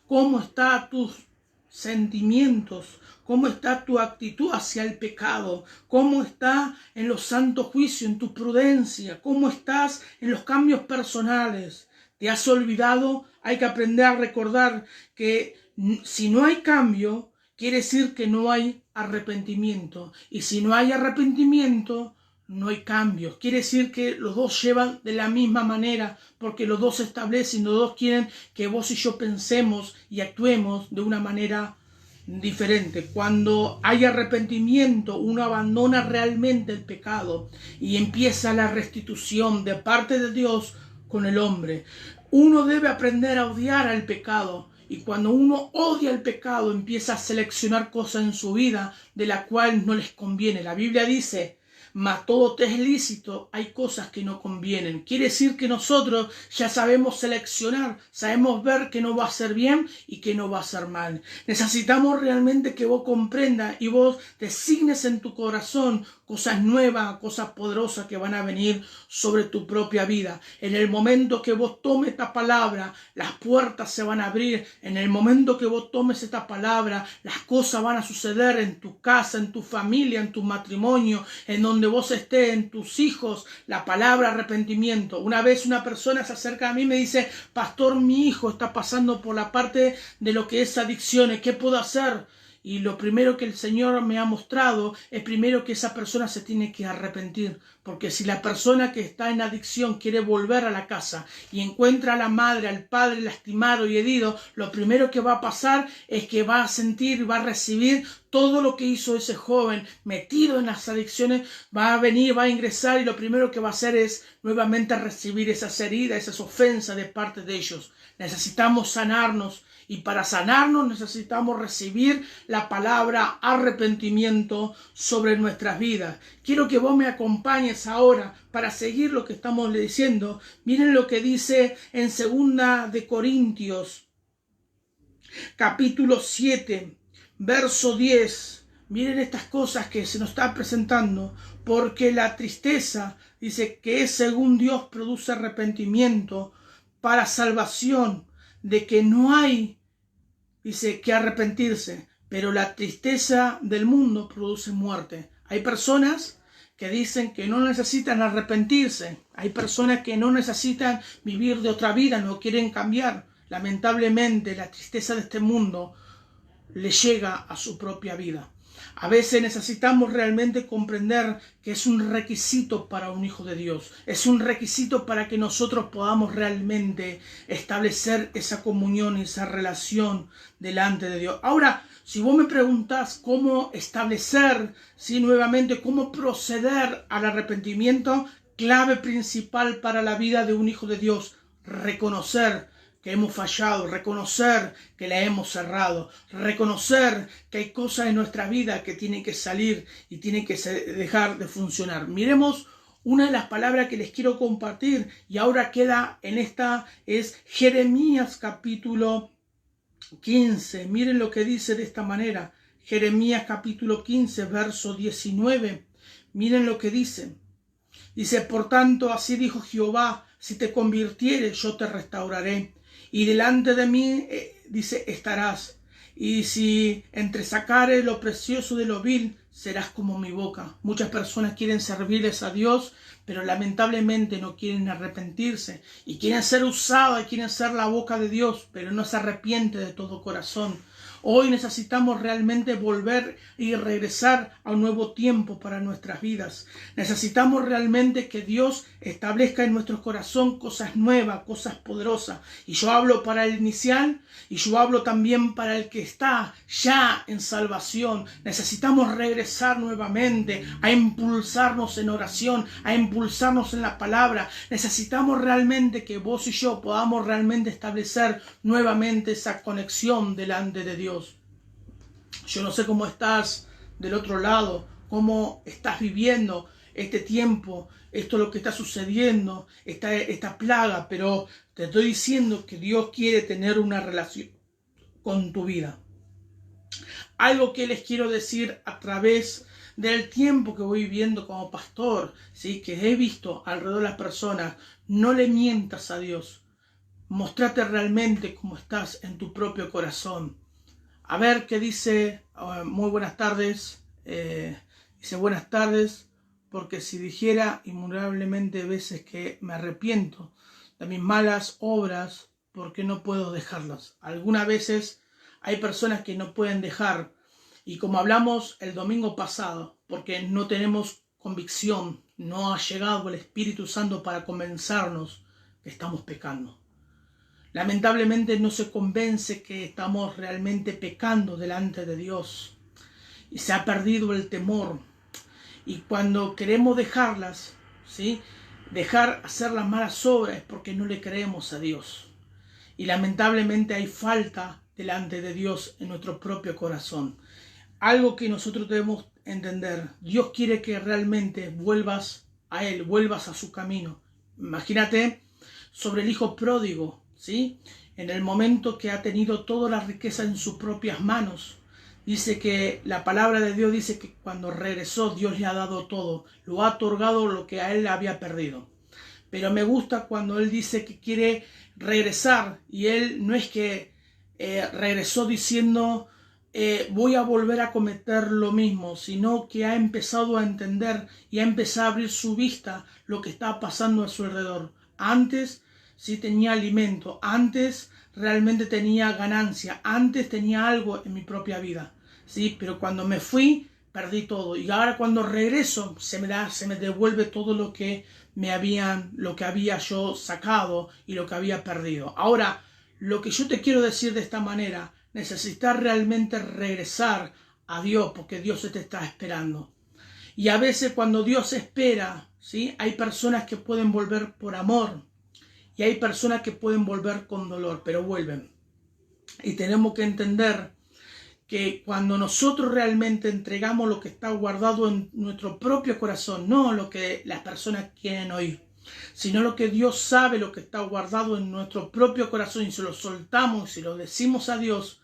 ¿Cómo están tus sentimientos? ¿Cómo está tu actitud hacia el pecado? ¿Cómo está en los santos juicios, en tu prudencia? ¿Cómo estás en los cambios personales? ¿Te has olvidado? Hay que aprender a recordar que si no hay cambio, quiere decir que no hay arrepentimiento. Y si no hay arrepentimiento, no hay cambios. Quiere decir que los dos llevan de la misma manera, porque los dos establecen, los dos quieren que vos y yo pensemos y actuemos de una manera diferente. Cuando hay arrepentimiento, uno abandona realmente el pecado y empieza la restitución de parte de Dios con el hombre. Uno debe aprender a odiar al pecado. Y cuando uno odia el pecado, empieza a seleccionar cosas en su vida de la cual no les conviene. La Biblia dice, mas todo te es lícito, hay cosas que no convienen. Quiere decir que nosotros ya sabemos seleccionar, sabemos ver que no va a ser bien y que no va a ser mal. Necesitamos realmente que vos comprendas y vos designes en tu corazón cosas nuevas, cosas poderosas que van a venir sobre tu propia vida. En el momento que vos tomes esta palabra, las puertas se van a abrir. En el momento que vos tomes esta palabra, las cosas van a suceder en tu casa, en tu familia, en tu matrimonio, en donde vos estés, en tus hijos. La palabra arrepentimiento. Una vez una persona se acerca a mí y me dice, pastor, mi hijo está pasando por la parte de lo que es adicciones. ¿Qué puedo hacer? Y lo primero que el Señor me ha mostrado es primero que esa persona se tiene que arrepentir. Porque si la persona que está en adicción quiere volver a la casa y encuentra a la madre, al padre lastimado y herido, lo primero que va a pasar es que va a sentir, va a recibir todo lo que hizo ese joven metido en las adicciones, va a venir, va a ingresar y lo primero que va a hacer es nuevamente recibir esas heridas, esas ofensas de parte de ellos. Necesitamos sanarnos. Y para sanarnos necesitamos recibir la palabra arrepentimiento sobre nuestras vidas. Quiero que vos me acompañes ahora para seguir lo que estamos diciendo. Miren lo que dice en 2 de Corintios, capítulo 7, verso 10. Miren estas cosas que se nos están presentando. Porque la tristeza, dice, que es según Dios produce arrepentimiento para salvación, de que no hay, dice, que arrepentirse, pero la tristeza del mundo produce muerte. Hay personas que dicen que no necesitan arrepentirse, hay personas que no necesitan vivir de otra vida, no quieren cambiar. Lamentablemente, la tristeza de este mundo le llega a su propia vida. A veces necesitamos realmente comprender que es un requisito para un hijo de Dios. Es un requisito para que nosotros podamos realmente establecer esa comunión y esa relación delante de Dios. Ahora, si vos me preguntás cómo establecer, nuevamente, cómo proceder al arrepentimiento, clave principal para la vida de un hijo de Dios, reconocer que hemos fallado, reconocer que la hemos cerrado, reconocer que hay cosas en nuestra vida que tienen que salir y tienen que dejar de funcionar. Miremos una de las palabras que les quiero compartir y ahora queda en esta, es Jeremías capítulo 15. Miren lo que dice de esta manera. Jeremías capítulo 15, verso 19. Miren lo que dice. Dice, por tanto, así dijo Jehová, si te convirtieres, yo te restauraré. Y delante de mí, dice, estarás. Y si entre sacares lo precioso de lo vil, serás como mi boca. Muchas personas quieren servirles a Dios, pero lamentablemente no quieren arrepentirse. Y quieren ser usadas, quieren ser la boca de Dios, pero no se arrepiente de todo corazón. Hoy necesitamos realmente volver y regresar a un nuevo tiempo para nuestras vidas. Necesitamos realmente que Dios establezca en nuestro corazón cosas nuevas, cosas poderosas. Y yo hablo para el inicial y yo hablo también para el que está ya en salvación. Necesitamos regresar nuevamente a impulsarnos en oración, a impulsarnos en la palabra. Necesitamos realmente que vos y yo podamos realmente establecer nuevamente esa conexión delante de Dios. Yo no sé cómo estás del otro lado, cómo estás viviendo este tiempo, esto es lo que está sucediendo, esta plaga, pero te estoy diciendo que Dios quiere tener una relación con tu vida. Algo que les quiero decir a través del tiempo que voy viviendo como pastor, ¿sí? Que he visto alrededor de las personas, no le mientas a Dios, mostrate realmente cómo estás en tu propio corazón. A ver qué dice. Muy buenas tardes. Dice buenas tardes, porque si dijera innumerables veces que me arrepiento de mis malas obras, ¿por qué no puedo dejarlas? Algunas veces hay personas que no pueden dejar, y como hablamos el domingo pasado, porque no tenemos convicción, no ha llegado el Espíritu Santo para convencernos que estamos pecando. Lamentablemente no se convence que estamos realmente pecando delante de Dios. Y se ha perdido el temor. Y cuando queremos dejarlas, ¿sí? Dejar hacer las malas obras es porque no le creemos a Dios. Y lamentablemente hay falta delante de Dios en nuestro propio corazón. Algo que nosotros debemos entender. Dios quiere que realmente vuelvas a Él, vuelvas a su camino. Imagínate sobre el hijo pródigo. ¿Sí? En el momento que ha tenido toda la riqueza en sus propias manos, dice que la palabra de Dios dice que cuando regresó Dios le ha dado todo, lo ha otorgado lo que a él había perdido. Pero me gusta cuando él dice que quiere regresar, y él no es que regresó diciendo voy a volver a cometer lo mismo, sino que ha empezado a entender y ha empezado a abrir su vista lo que está pasando a su alrededor. Antes sí tenía alimento, antes realmente tenía ganancia, antes tenía algo en mi propia vida, ¿sí? Pero cuando me fui, perdí todo. Y ahora cuando regreso, se me devuelve todo lo que había yo sacado y lo que había perdido. Ahora, lo que yo te quiero decir de esta manera, necesitas realmente regresar a Dios, porque Dios te está esperando. Y a veces cuando Dios espera, ¿sí? Hay personas que pueden volver por amor, y hay personas que pueden volver con dolor, pero vuelven. Y tenemos que entender que cuando nosotros realmente entregamos lo que está guardado en nuestro propio corazón, no lo que las personas quieren oír, sino lo que Dios sabe, lo que está guardado en nuestro propio corazón, y se lo soltamos y se lo decimos a Dios,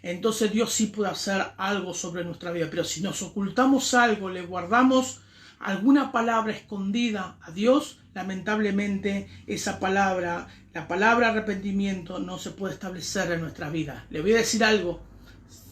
entonces Dios sí puede hacer algo sobre nuestra vida. Pero si nos ocultamos algo, le guardamos alguna palabra escondida a Dios, lamentablemente esa palabra, la palabra arrepentimiento, no se puede establecer en nuestra vida. Le voy a decir algo,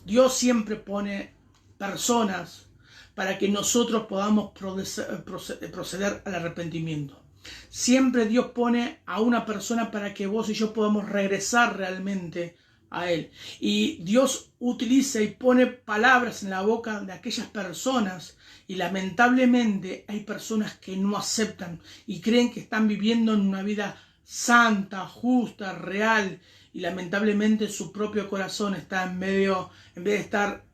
Dios siempre pone personas para que nosotros podamos proceder al arrepentimiento. Siempre Dios pone a una persona para que vos y yo podamos regresar realmente a Él. Y Dios utiliza y pone palabras en la boca de aquellas personas, y lamentablemente hay personas que no aceptan y creen que están viviendo en una vida santa, justa, real, y lamentablemente su propio corazón está en vez de estar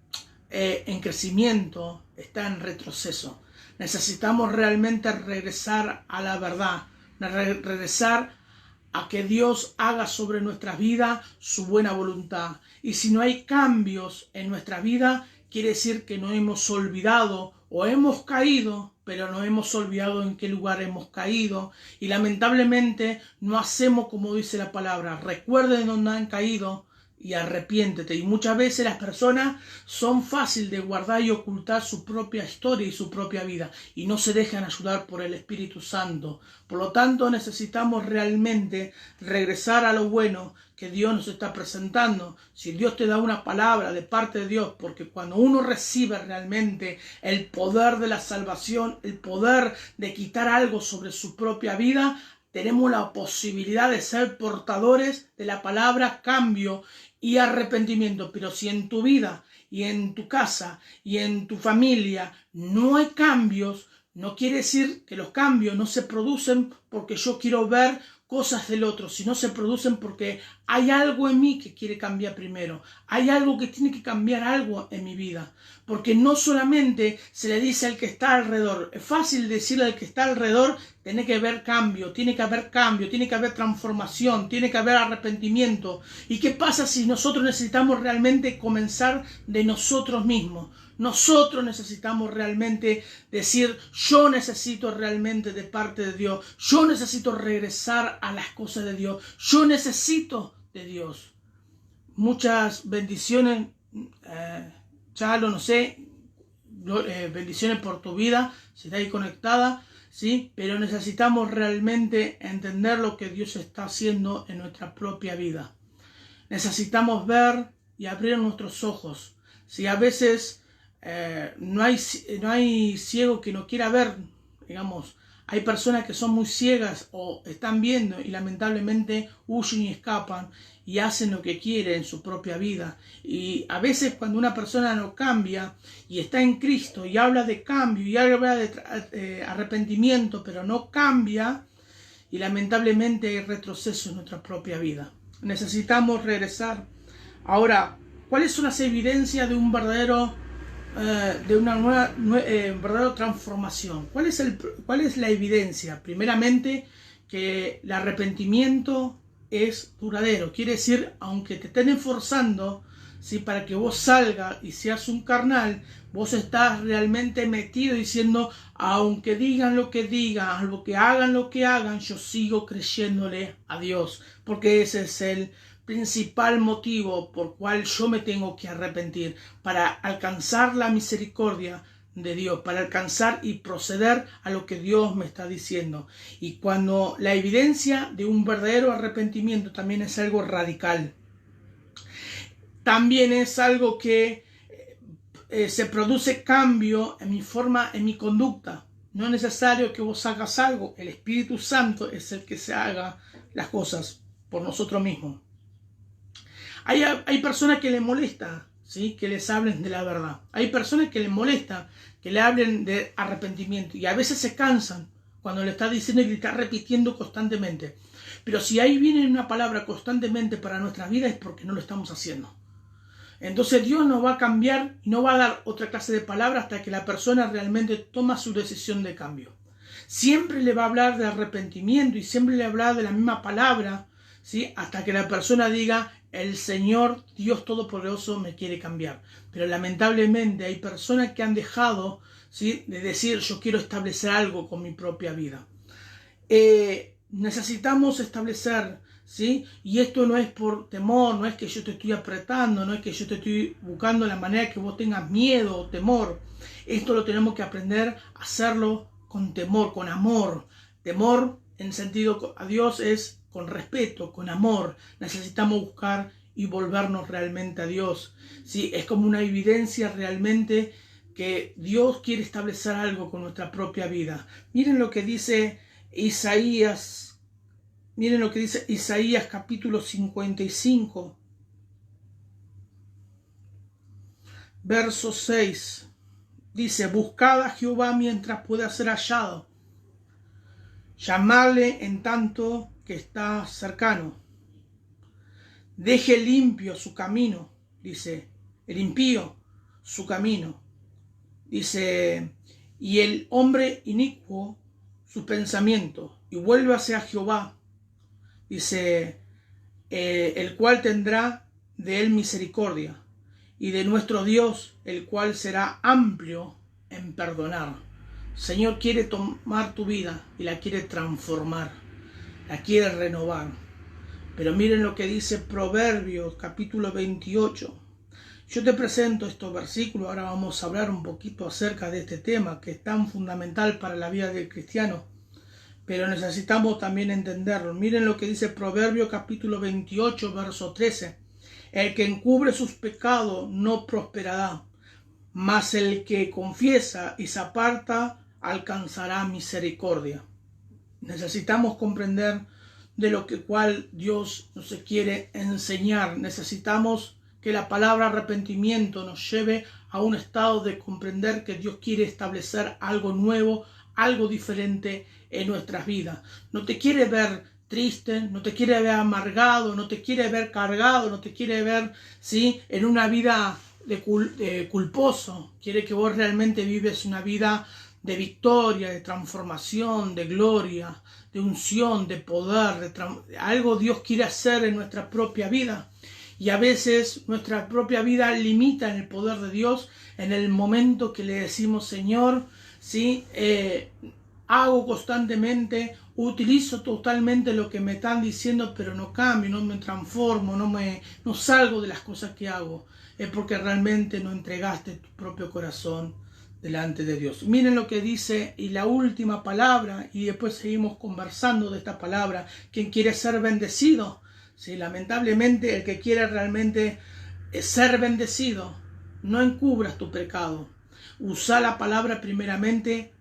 en crecimiento, está en retroceso. Necesitamos realmente regresar a la verdad, regresar a que Dios haga sobre nuestras vidas su buena voluntad. Y si no hay cambios en nuestra vida, quiere decir que no hemos olvidado o hemos caído, pero no hemos olvidado en qué lugar hemos caído. Y lamentablemente no hacemos como dice la palabra. Recuerden dónde han caído, y arrepiéntete. Y muchas veces las personas son fáciles de guardar y ocultar su propia historia y su propia vida y no se dejan ayudar por el Espíritu Santo. Por lo tanto, necesitamos realmente regresar a lo bueno que Dios nos está presentando. Si Dios te da una palabra de parte de Dios, porque cuando uno recibe realmente el poder de la salvación, el poder de quitar algo sobre su propia vida, tenemos la posibilidad de ser portadores de la palabra cambio y arrepentimiento. Pero si en tu vida y en tu casa y en tu familia no hay cambios, no quiere decir que los cambios no se producen porque yo quiero ver cosas del otro, sino se producen porque hay algo en mí que quiere cambiar primero. Hay algo que tiene que cambiar algo en mi vida. Porque no solamente se le dice al que está alrededor. Es fácil decirle al que está alrededor, tiene que haber cambio, tiene que haber transformación, tiene que haber arrepentimiento. ¿Y qué pasa si nosotros necesitamos realmente comenzar de nosotros mismos? Nosotros necesitamos realmente decir, yo necesito realmente de parte de Dios, yo necesito regresar a las cosas de Dios, yo necesito de Dios. Muchas bendiciones, Chalo, no sé, bendiciones por tu vida, si estás ahí conectada, ¿sí? Pero necesitamos realmente entender lo que Dios está haciendo en nuestra propia vida. Necesitamos ver y abrir nuestros ojos. Si a veces no hay ciego que no quiera ver, digamos, hay personas que son muy ciegas o están viendo y lamentablemente huyen y escapan y hacen lo que quieren en su propia vida. Y a veces cuando una persona no cambia y está en Cristo y habla de cambio y habla de arrepentimiento, pero no cambia, y lamentablemente hay retroceso en nuestra propia vida. Necesitamos regresar. Ahora, ¿cuáles son las evidencias de un verdadero de una verdadera transformación? ¿Cuál es la evidencia? Primeramente, que el arrepentimiento es duradero. Quiere decir, aunque te estén esforzando, ¿sí?, para que vos salgas y seas un carnal, vos estás realmente metido diciendo, aunque digan lo que digan, hagan lo que hagan, yo sigo creyéndole a Dios, porque ese es el principal motivo por cual yo me tengo que arrepentir, para alcanzar la misericordia de Dios, para alcanzar y proceder a lo que Dios me está diciendo. Y cuando la evidencia de un verdadero arrepentimiento también es algo radical, también es algo que se produce cambio en mi forma, en mi conducta. No es necesario que vos hagas algo, el Espíritu Santo es el que se haga las cosas por nosotros mismos. Hay personas que les molesta, ¿sí?, que les hablen de la verdad. Hay personas que les molesta que le hablen de arrepentimiento. Y a veces se cansan cuando le está diciendo y le está repitiendo constantemente. Pero si ahí viene una palabra constantemente para nuestra vida es porque no lo estamos haciendo. Entonces Dios no va a cambiar y no va a dar otra clase de palabra hasta que la persona realmente toma su decisión de cambio. Siempre le va a hablar de arrepentimiento y siempre le va a hablar de la misma palabra, ¿sí?, hasta que la persona diga, el Señor Dios Todopoderoso me quiere cambiar. Pero lamentablemente hay personas que han dejado, ¿sí?, de decir, yo quiero establecer algo con mi propia vida. Necesitamos establecer, ¿sí? Y esto no es por temor, no es que yo te estoy apretando, no es que yo te estoy buscando la manera que vos tengas miedo o temor. Esto lo tenemos que aprender a hacerlo con temor, con amor. Temor en sentido a Dios es con respeto, con amor. Necesitamos buscar y volvernos realmente a Dios. ¿Sí? Es como una evidencia realmente que Dios quiere establecer algo con nuestra propia vida. Miren lo que dice Isaías. Miren lo que dice Isaías capítulo 55, verso 6. Dice, buscad a Jehová mientras pueda ser hallado. Llamadle en tanto que está cercano. Deje limpio su camino, dice, el impío su camino. Dice, y el hombre inicuo su pensamiento, y vuélvase a Jehová. Dice, el cual tendrá de él misericordia, y de nuestro Dios, el cual será amplio en perdonar. Señor quiere tomar tu vida y la quiere transformar, la quiere renovar. Pero miren lo que dice Proverbios capítulo 28. Yo te presento estos versículos, ahora vamos a hablar un poquito acerca de este tema que es tan fundamental para la vida del cristiano, pero necesitamos también entenderlo. Miren lo que dice Proverbios capítulo 28, verso 13. El que encubre sus pecados no prosperará, mas el que confiesa y se aparta alcanzará misericordia. Necesitamos comprender de lo cual Dios nos quiere enseñar. Necesitamos que la palabra arrepentimiento nos lleve a un estado de comprender que Dios quiere establecer algo nuevo, algo diferente en nuestras vidas. No te quiere ver triste, no te quiere ver amargado, no te quiere ver cargado, no te quiere ver, ¿sí?, en una vida de culposo. Quiere que vos realmente vives una vida de victoria, de transformación, de gloria, de unción, de poder, algo Dios quiere hacer en nuestra propia vida. Y a veces nuestra propia vida limita en el poder de Dios en el momento que le decimos, Señor, ¿sí?, hago constantemente, utilizo totalmente lo que me están diciendo, pero no cambio, no me transformo, no salgo de las cosas que hago. Es porque realmente no entregaste tu propio corazón delante de Dios. Miren lo que dice, y la última palabra, y después seguimos conversando de esta palabra. Quien quiere ser bendecido, sí, lamentablemente el que quiere realmente ser bendecido, no encubras tu pecado. Usa la palabra primeramente,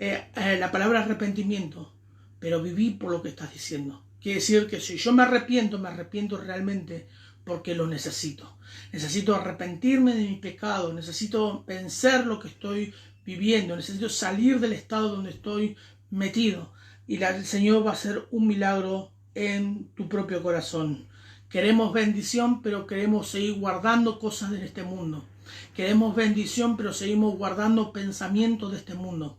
la palabra arrepentimiento, pero viví por lo que estás diciendo. Quiere decir que si yo me arrepiento realmente porque lo necesito. Necesito arrepentirme de mi pecado, necesito vencer lo que estoy viviendo, necesito salir del estado donde estoy metido. Y el Señor va a hacer un milagro en tu propio corazón. Queremos bendición, pero queremos seguir guardando cosas de este mundo. Queremos bendición, pero seguimos guardando pensamientos de este mundo.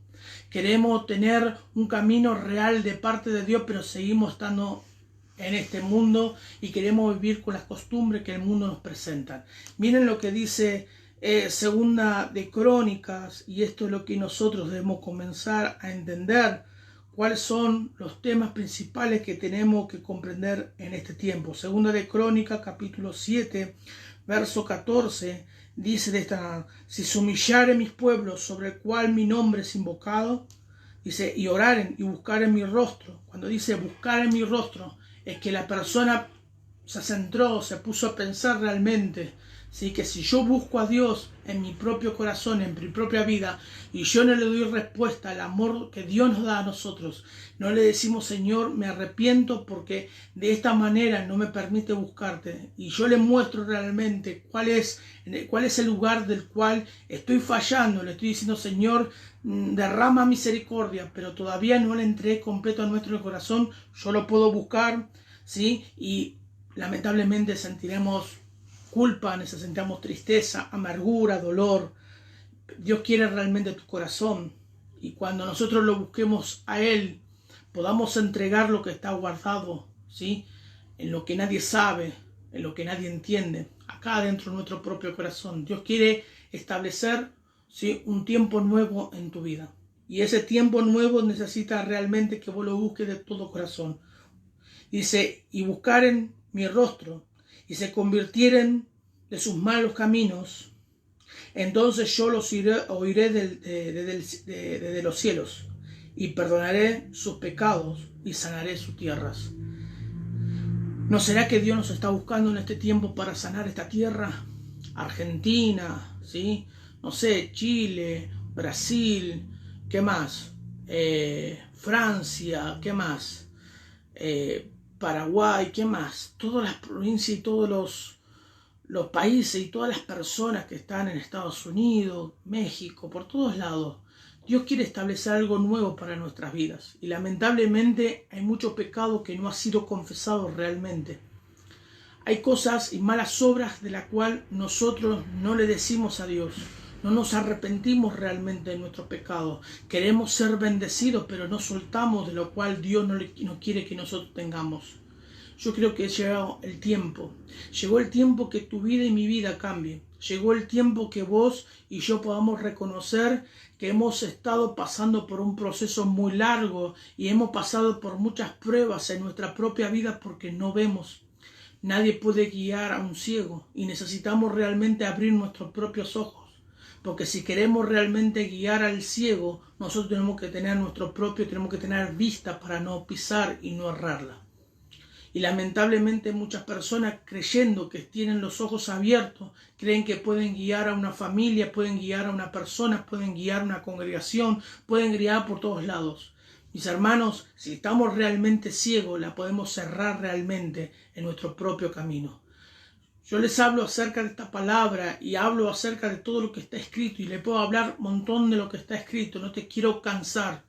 Queremos tener un camino real de parte de Dios, pero seguimos estando en este mundo y queremos vivir con las costumbres que el mundo nos presenta. Miren lo que dice Segunda de Crónicas, y esto es lo que nosotros debemos comenzar a entender, cuáles son los temas principales que tenemos que comprender en este tiempo. Segunda de Crónicas, capítulo 7, verso 14, dice de esta: si se humillare mis pueblos sobre el cual mi nombre es invocado, dice, y oraren y buscaren mi rostro. Cuando dice buscar en mi rostro, es que la persona se centró, se puso a pensar realmente, ¿sí?, que si yo busco a Dios en mi propio corazón, en mi propia vida, y yo no le doy respuesta al amor que Dios nos da a nosotros, no le decimos, Señor, me arrepiento porque de esta manera no me permite buscarte, y yo le muestro realmente cuál es el lugar del cual estoy fallando, le estoy diciendo, Señor, derrama misericordia, pero todavía no le entregué completo a nuestro corazón, yo lo puedo buscar, ¿sí?, y lamentablemente sentiremos culpa, necesitamos tristeza, amargura, dolor. Dios quiere realmente tu corazón, y cuando nosotros lo busquemos a Él, podamos entregar lo que está guardado, ¿sí?, en lo que nadie sabe, en lo que nadie entiende, acá dentro de nuestro propio corazón. Dios quiere establecer, ¿sí?, un tiempo nuevo en tu vida, y ese tiempo nuevo necesita realmente que vos lo busques de todo corazón. Dice, y buscaren mi rostro, y se convirtieren de sus malos caminos, entonces yo los oiré desde los cielos, y perdonaré sus pecados, y sanaré sus tierras. ¿No será que Dios nos está buscando en este tiempo para sanar esta tierra? Argentina, ¿sí?, no sé, Chile, Brasil, ¿qué más? Francia, ¿qué más? Paraguay, ¿qué más? Todas las provincias y todos los países y todas las personas que están en Estados Unidos, México, por todos lados. Dios quiere establecer algo nuevo para nuestras vidas, y lamentablemente hay mucho pecado que no ha sido confesado realmente. Hay cosas y malas obras de las cuales nosotros no le decimos a Dios, no nos arrepentimos realmente de nuestro pecado. Queremos ser bendecidos, pero no soltamos de lo cual Dios no quiere que nosotros tengamos. Yo creo que llegó el tiempo que tu vida y mi vida cambie. Llegó el tiempo que vos y yo podamos reconocer que hemos estado pasando por un proceso muy largo y hemos pasado por muchas pruebas en nuestra propia vida porque no vemos. Nadie puede guiar a un ciego y necesitamos realmente abrir nuestros propios ojos. Porque si queremos realmente guiar al ciego, nosotros tenemos que tener nuestro propio, tenemos que tener vista para no pisar y no errarla. Y lamentablemente muchas personas, creyendo que tienen los ojos abiertos, creen que pueden guiar a una familia, pueden guiar a una persona, pueden guiar a una congregación, pueden guiar por todos lados. Mis hermanos, si estamos realmente ciegos, la podemos cerrar realmente en nuestro propio camino. Yo les hablo acerca de esta palabra y hablo acerca de todo lo que está escrito y le puedo hablar un montón de lo que está escrito. No te quiero cansar,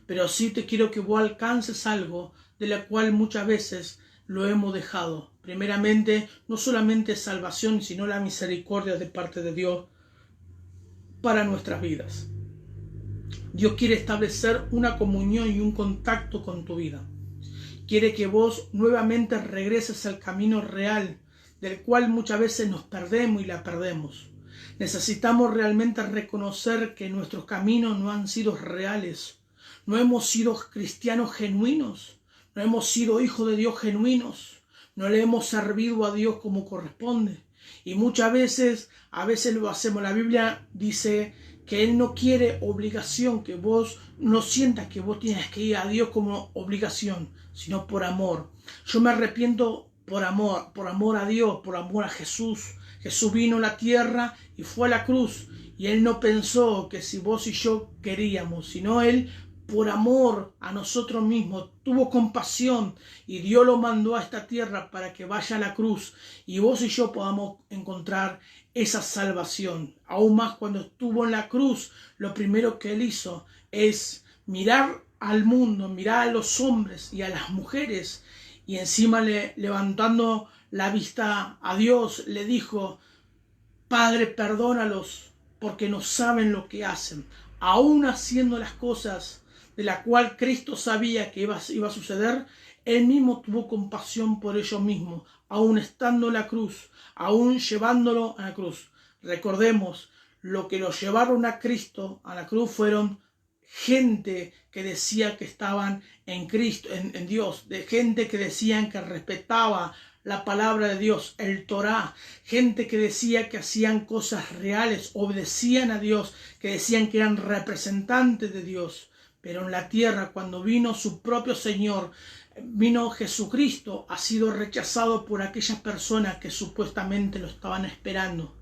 pero sí te quiero que vos alcances algo de la cual muchas veces lo hemos dejado. Primeramente, no solamente salvación, sino la misericordia de parte de Dios para nuestras vidas. Dios quiere establecer una comunión y un contacto con tu vida. Quiere que vos nuevamente regreses al camino real, del cual muchas veces nos perdemos y la perdemos. Necesitamos realmente reconocer que nuestros caminos no han sido reales. No hemos sido cristianos genuinos. No hemos sido hijos de Dios genuinos. No le hemos servido a Dios como corresponde. Y muchas veces, lo hacemos. La Biblia dice que Él no quiere obligación, que vos no sientas que vos tienes que ir a Dios como obligación, sino por amor. Yo me arrepiento por amor a Dios, por amor a Jesús. Jesús vino a la tierra y fue a la cruz. Y Él no pensó que si vos y yo queríamos, sino Él, por amor a nosotros mismos, tuvo compasión y Dios lo mandó a esta tierra para que vaya a la cruz y vos y yo podamos encontrar esa salvación. Aún más cuando estuvo en la cruz, lo primero que Él hizo es mirar al mundo, mirar a los hombres y a las mujeres y encima levantando la vista a Dios, le dijo: Padre, perdónalos porque no saben lo que hacen. Aún haciendo las cosas de la cual Cristo sabía que iba a suceder, Él mismo tuvo compasión por ellos mismos, aún estando en la cruz, aún llevándolo a la cruz. Recordemos, lo que lo llevaron a Cristo a la cruz fueron gente que decía que estaban en Cristo, en Dios, de gente que decían que respetaba la palabra de Dios, el Torá, gente que decía que hacían cosas reales, obedecían a Dios, que decían que eran representantes de Dios. Pero en la tierra, cuando vino su propio Señor, vino Jesucristo, ha sido rechazado por aquellas personas que supuestamente lo estaban esperando.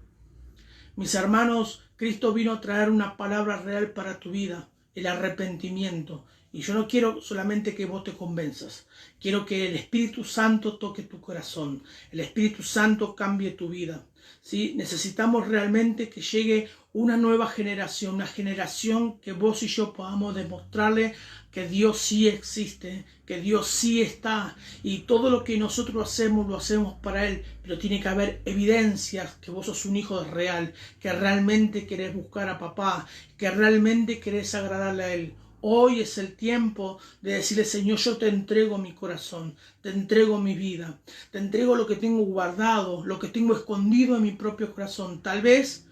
Mis hermanos, Cristo vino a traer una palabra real para tu vida, el arrepentimiento. Y yo no quiero solamente que vos te convenzas. Quiero que el Espíritu Santo toque tu corazón. El Espíritu Santo cambie tu vida. ¿Sí? Necesitamos realmente que llegue una nueva generación. Una generación que vos y yo podamos demostrarle que Dios sí existe. Que Dios sí está. Y todo lo que nosotros hacemos, lo hacemos para Él. Pero tiene que haber evidencias que vos sos un hijo real. Que realmente querés buscar a papá. Que realmente querés agradarle a Él. Hoy es el tiempo de decirle: Señor, yo te entrego mi corazón, te entrego mi vida, te entrego lo que tengo guardado, lo que tengo escondido en mi propio corazón. Tal vez,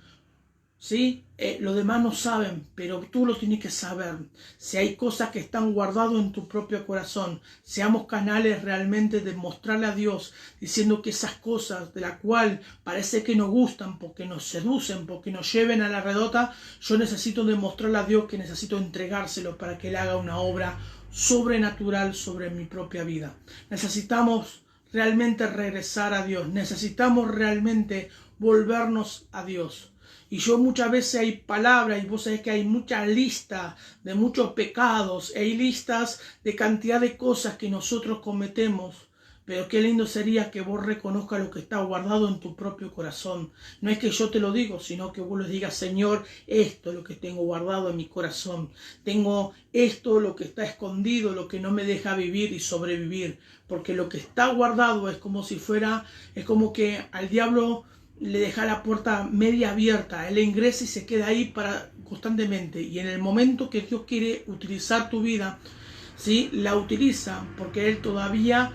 ¿sí? Los demás no saben, pero tú lo tienes que saber. Si hay cosas que están guardadas en tu propio corazón, seamos canales realmente de mostrarle a Dios, diciendo que esas cosas de las cuales parece que nos gustan, porque nos seducen, porque nos lleven a la redota, yo necesito demostrarle a Dios que necesito entregárselo para que Él haga una obra sobrenatural sobre mi propia vida. Necesitamos realmente regresar a Dios, necesitamos realmente volvernos a Dios. Y yo muchas veces hay palabras, y vos sabés que hay muchas listas de muchos pecados, hay listas de cantidad de cosas que nosotros cometemos, pero qué lindo sería que vos reconozcas lo que está guardado en tu propio corazón. No es que yo te lo digo, sino que vos le digas: Señor, esto es lo que tengo guardado en mi corazón, tengo esto, lo que está escondido, lo que no me deja vivir y sobrevivir, porque lo que está guardado es como como que al diablo le deja la puerta media abierta, él ingresa y se queda ahí constantemente, y en el momento que Dios quiere utilizar tu vida, ¿sí? La utiliza, porque Él todavía,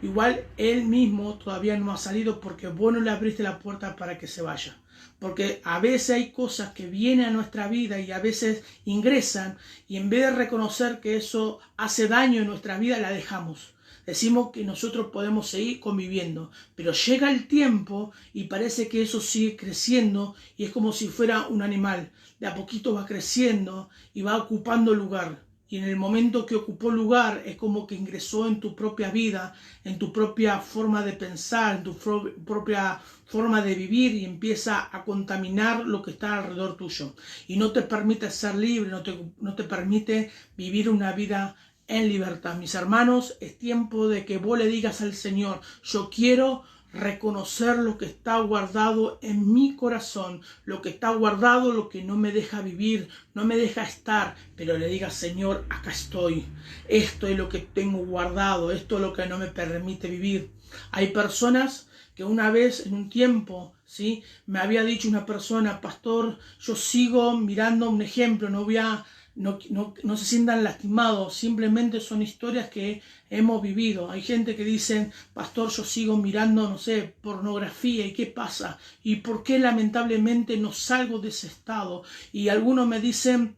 igual Él mismo todavía no ha salido, porque vos no le abriste la puerta para que se vaya. Porque a veces hay cosas que vienen a nuestra vida y a veces ingresan y en vez de reconocer que eso hace daño en nuestra vida, la dejamos. Decimos que nosotros podemos seguir conviviendo, pero llega el tiempo y parece que eso sigue creciendo y es como si fuera un animal. De a poquito va creciendo y va ocupando lugar. Y en el momento que ocupó lugar es como que ingresó en tu propia vida, en tu propia forma de pensar, en tu propia forma de vivir y empieza a contaminar lo que está alrededor tuyo. Y no te permite ser libre, no te permite vivir una vida en libertad. Mis hermanos, es tiempo de que vos le digas al Señor, yo quiero reconocer lo que está guardado en mi corazón, lo que está guardado, lo que no me deja vivir, no me deja estar, pero le diga, Señor, acá estoy, esto es lo que tengo guardado, esto es lo que no me permite vivir. Hay personas que una vez en un tiempo, ¿sí?, me había dicho una persona, pastor, yo sigo mirando un ejemplo, no se sientan lastimados, simplemente son historias que hemos vivido. Hay gente que dice, pastor, yo sigo mirando, no sé, pornografía, ¿y qué pasa? ¿Y por qué lamentablemente no salgo de ese estado? Y algunos me dicen,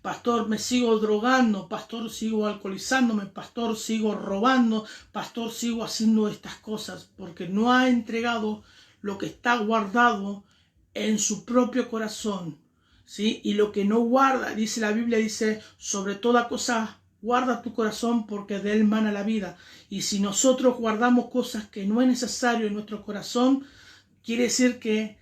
pastor, me sigo drogando, pastor, sigo alcoholizándome, pastor, sigo robando, pastor, sigo haciendo estas cosas, porque no ha entregado lo que está guardado en su propio corazón. ¿Sí? Y lo que no guarda, dice la Biblia, dice, sobre toda cosa guarda tu corazón porque de él mana la vida. Y si nosotros guardamos cosas que no es necesario en nuestro corazón, quiere decir que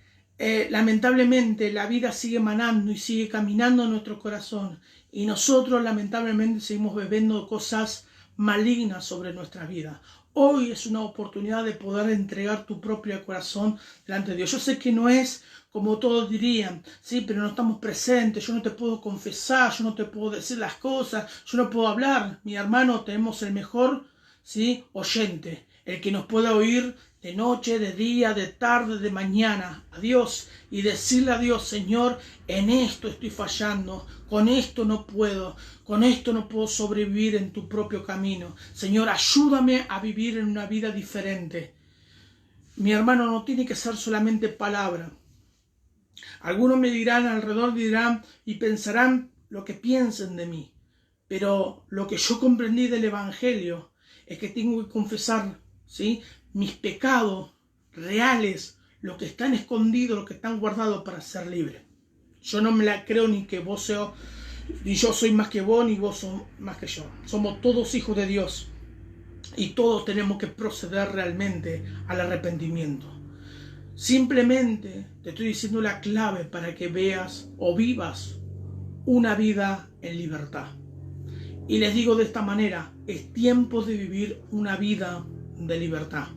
lamentablemente la vida sigue manando y sigue caminando en nuestro corazón. Y nosotros lamentablemente seguimos bebiendo cosas malignas sobre nuestra vida. Hoy es una oportunidad de poder entregar tu propio corazón delante de Dios. Yo sé que no es como todos dirían, sí, pero no estamos presentes, yo no te puedo confesar, yo no te puedo decir las cosas, yo no puedo hablar. Mi hermano, tenemos el mejor, sí, oyente, el que nos pueda oír de noche, de día, de tarde, de mañana, a Dios, y decirle a Dios, Señor, en esto estoy fallando, con esto no puedo sobrevivir en tu propio camino. Señor, ayúdame a vivir en una vida diferente. Mi hermano, no tiene que ser solamente palabra. Algunos me dirán alrededor, dirán y pensarán lo que piensen de mí. Pero lo que yo comprendí del Evangelio es que tengo que confesar, ¿sí?, mis pecados reales, lo que están escondidos, lo que están guardados para ser libre. Yo no me la creo ni que vos seas, ni yo soy más que vos, ni vos sos más que yo. Somos todos hijos de Dios y todos tenemos que proceder realmente al arrepentimiento. Simplemente te estoy diciendo la clave para que veas o vivas una vida en libertad. Y les digo de esta manera, es tiempo de vivir una vida de libertad.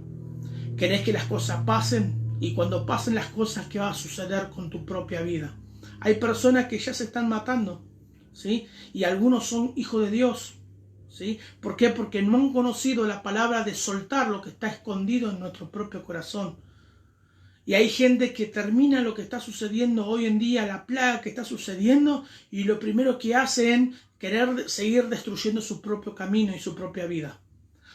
¿Querés que las cosas pasen? Y cuando pasen las cosas, ¿qué va a suceder con tu propia vida? Hay personas que ya se están matando, ¿sí? Y algunos son hijos de Dios, ¿sí? ¿Por qué? Porque no han conocido la palabra de soltar lo que está escondido en nuestro propio corazón. Y hay gente que termina lo que está sucediendo hoy en día, la plaga que está sucediendo, y lo primero que hacen es querer seguir destruyendo su propio camino y su propia vida.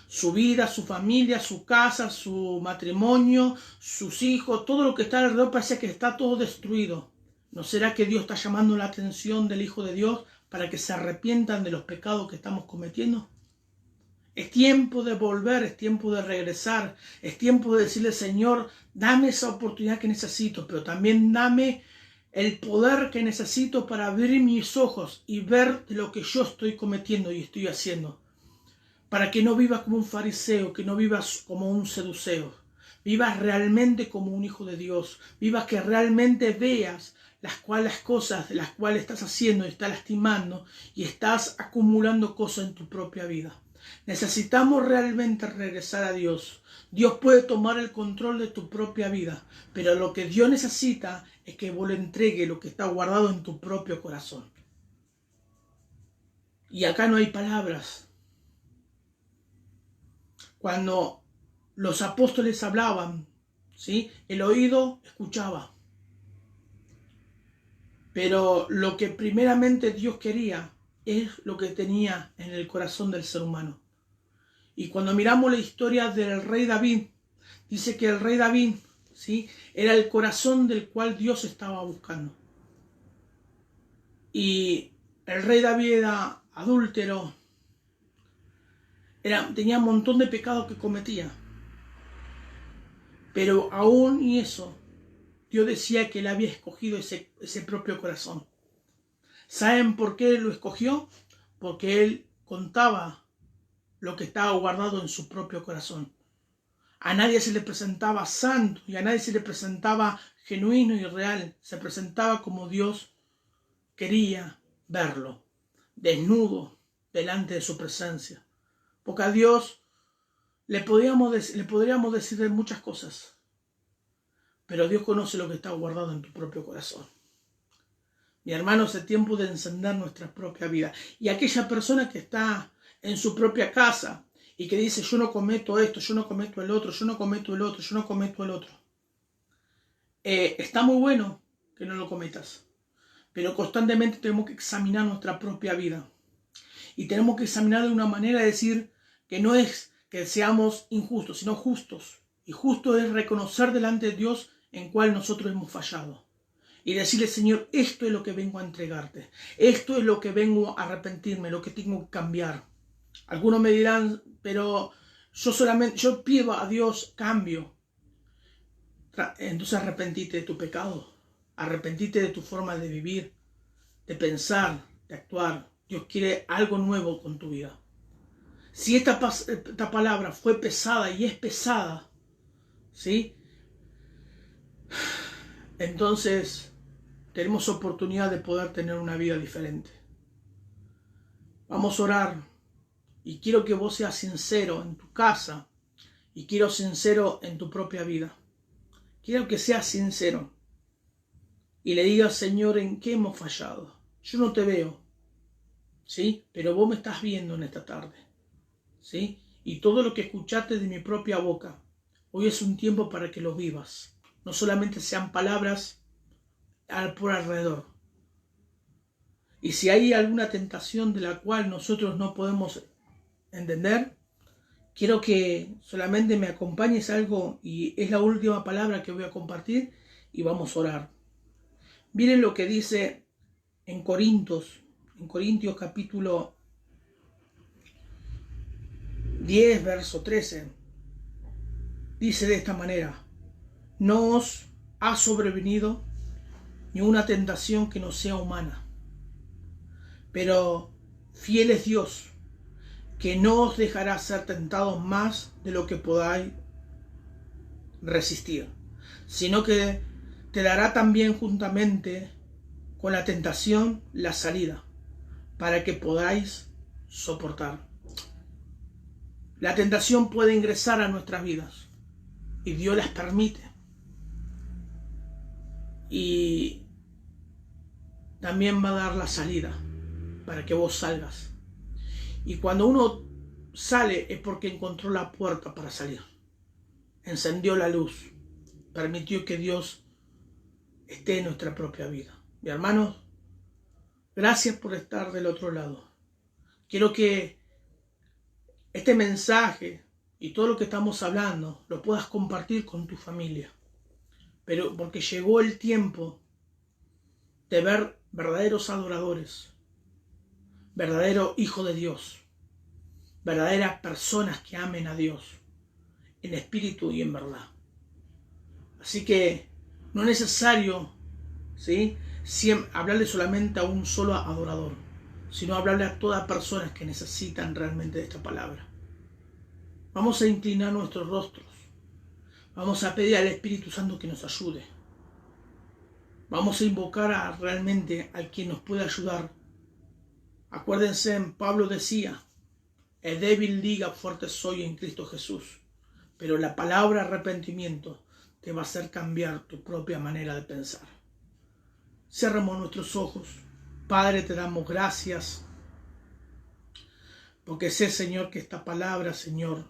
Su vida, su familia, su casa, su matrimonio, sus hijos, todo lo que está alrededor parece que está todo destruido. ¿No será que Dios está llamando la atención del Hijo de Dios para que se arrepientan de los pecados que estamos cometiendo? Es tiempo de volver, es tiempo de regresar, es tiempo de decirle, Señor, dame esa oportunidad que necesito, pero también dame el poder que necesito para abrir mis ojos y ver lo que yo estoy cometiendo y estoy haciendo. Para que no vivas como un fariseo, que no vivas como un seduceo. Vivas realmente como un hijo de Dios. Vivas que realmente veas las cosas de las cuales estás haciendo y estás lastimando y estás acumulando cosas en tu propia vida. Necesitamos realmente regresar a Dios. Dios puede tomar el control de tu propia vida, pero lo que Dios necesita es que vos le entregues lo que está guardado en tu propio corazón. Y acá no hay palabras. Cuando los apóstoles hablaban, ¿sí?, el oído escuchaba. Pero lo que primeramente Dios quería es lo que tenía en el corazón del ser humano. Y cuando miramos la historia del rey David, dice que el rey David, ¿sí? Era el corazón del cual Dios estaba buscando. Y el rey David era adúltero, tenía un montón de pecados que cometía. Pero aún y eso, Dios decía que él había escogido ese propio corazón. ¿Saben por qué lo escogió? Porque él contaba lo que estaba guardado en su propio corazón. A nadie se le presentaba santo y a nadie se le presentaba genuino y real. Se presentaba como Dios quería verlo, desnudo delante de su presencia. Porque a Dios le podríamos decir de muchas cosas, pero Dios conoce lo que está guardado en tu propio corazón. Mi hermano, es el tiempo de encender nuestra propia vida. Y aquella persona que está en su propia casa y que dice, yo no cometo esto, yo no cometo el otro, yo no cometo el otro, yo no cometo el otro. Está muy bueno que no lo cometas, pero constantemente tenemos que examinar nuestra propia vida. Y tenemos que examinar de una manera de decir que no es que seamos injustos, sino justos. Y justo es reconocer delante de Dios en cuál nosotros hemos fallado. Y decirle, Señor, esto es lo que vengo a entregarte. Esto es lo que vengo a arrepentirme, lo que tengo que cambiar. Algunos me dirán, pero yo pido a Dios cambio. Entonces arrepentite de tu pecado. Arrepentite de tu forma de vivir, de pensar, de actuar. Dios quiere algo nuevo con tu vida. Si esta palabra fue pesada y es pesada, ¿sí? Entonces tenemos oportunidad de poder tener una vida diferente. Vamos a orar y quiero que vos seas sincero en tu casa y quiero sincero en tu propia vida. Quiero que seas sincero y le digas, Señor, ¿en qué hemos fallado? Yo no te veo, ¿sí? Pero vos me estás viendo en esta tarde, ¿sí? Y todo lo que escuchaste de mi propia boca, hoy es un tiempo para que lo vivas. No solamente sean palabras por alrededor. Y si hay alguna tentación de la cual nosotros no podemos entender, quiero que solamente me acompañes algo y es la última palabra que voy a compartir y vamos a orar. Miren lo que dice en Corintios capítulo 10, verso 13. Dice de esta manera: no os ha sobrevenido ni una tentación que no sea humana, pero fiel es Dios, que no os dejará ser tentados más de lo que podáis resistir, sino que te dará también juntamente con la tentación la salida, para que podáis soportar. La tentación puede ingresar a nuestras vidas y Dios las permite. Y también va a dar la salida para que vos salgas. Y cuando uno sale es porque encontró la puerta para salir. Encendió la luz. Permitió que Dios esté en nuestra propia vida. Mi hermanos, gracias por estar del otro lado. Quiero que este mensaje y todo lo que estamos hablando lo puedas compartir con tu familia. Pero porque llegó el tiempo de ver verdaderos adoradores, verdaderos hijos de Dios, verdaderas personas que amen a Dios en espíritu y en verdad. Así que no es necesario, ¿sí?, hablarle solamente a un solo adorador, sino hablarle a todas personas que necesitan realmente de esta palabra. Vamos a inclinar nuestros rostros. Vamos a pedir al Espíritu Santo que nos ayude. Vamos a invocar realmente al quien nos puede ayudar. Acuérdense, Pablo decía, el débil diga, fuerte soy en Cristo Jesús. Pero la palabra arrepentimiento te va a hacer cambiar tu propia manera de pensar. Cerramos nuestros ojos. Padre, te damos gracias, porque sé, Señor, que esta palabra, Señor,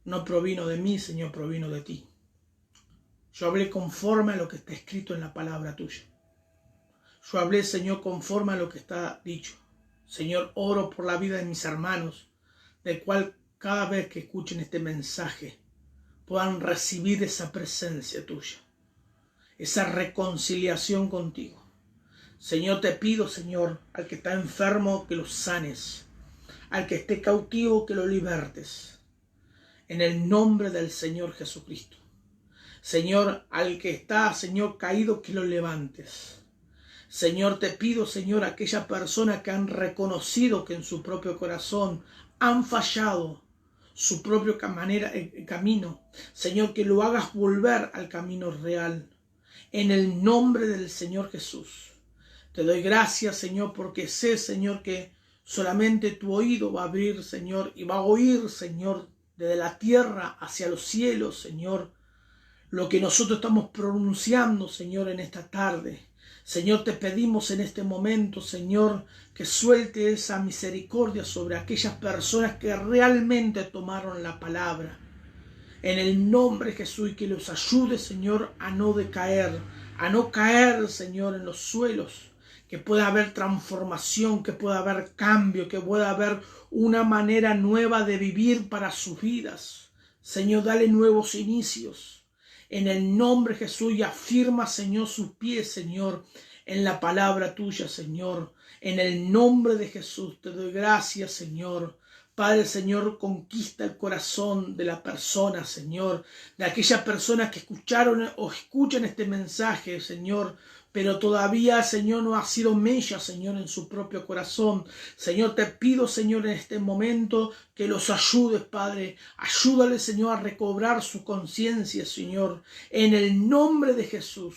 no provino de mí, Señor, provino de ti. Yo hablé conforme a lo que está escrito en la palabra tuya. Yo hablé, Señor, conforme a lo que está dicho. Señor, oro por la vida de mis hermanos, del cual cada vez que escuchen este mensaje puedan recibir esa presencia tuya, esa reconciliación contigo. Señor, te pido, Señor, al que está enfermo, que lo sanes, al que esté cautivo, que lo libertes, en el nombre del Señor Jesucristo. Señor, al que está, Señor, caído, que lo levantes. Señor, te pido, Señor, a aquella persona que han reconocido que en su propio corazón han fallado su propio camino. Señor, que lo hagas volver al camino real. En el nombre del Señor Jesús. Te doy gracias, Señor, porque sé, Señor, que solamente tu oído va a abrir, Señor, y va a oír, Señor, desde la tierra hacia los cielos, Señor, lo que nosotros estamos pronunciando, Señor, en esta tarde. Señor, te pedimos en este momento, Señor, que suelte esa misericordia sobre aquellas personas que realmente tomaron la palabra. En el nombre de Jesús, y que los ayude, Señor, a no decaer, a no caer, Señor, en los suelos. Que pueda haber transformación, que pueda haber cambio, que pueda haber una manera nueva de vivir para sus vidas. Señor, dale nuevos inicios. En el nombre de Jesús, y afirma, Señor, sus pies, Señor, en la palabra tuya, Señor. En el nombre de Jesús te doy gracias, Señor. Padre, Señor, conquista el corazón de la persona, Señor, de aquellas personas que escucharon o escuchan este mensaje, Señor, pero todavía, Señor, no ha sido mella, Señor, en su propio corazón. Señor, te pido, Señor, en este momento que los ayudes, Padre. Ayúdale, Señor, a recobrar su conciencia, Señor, en el nombre de Jesús.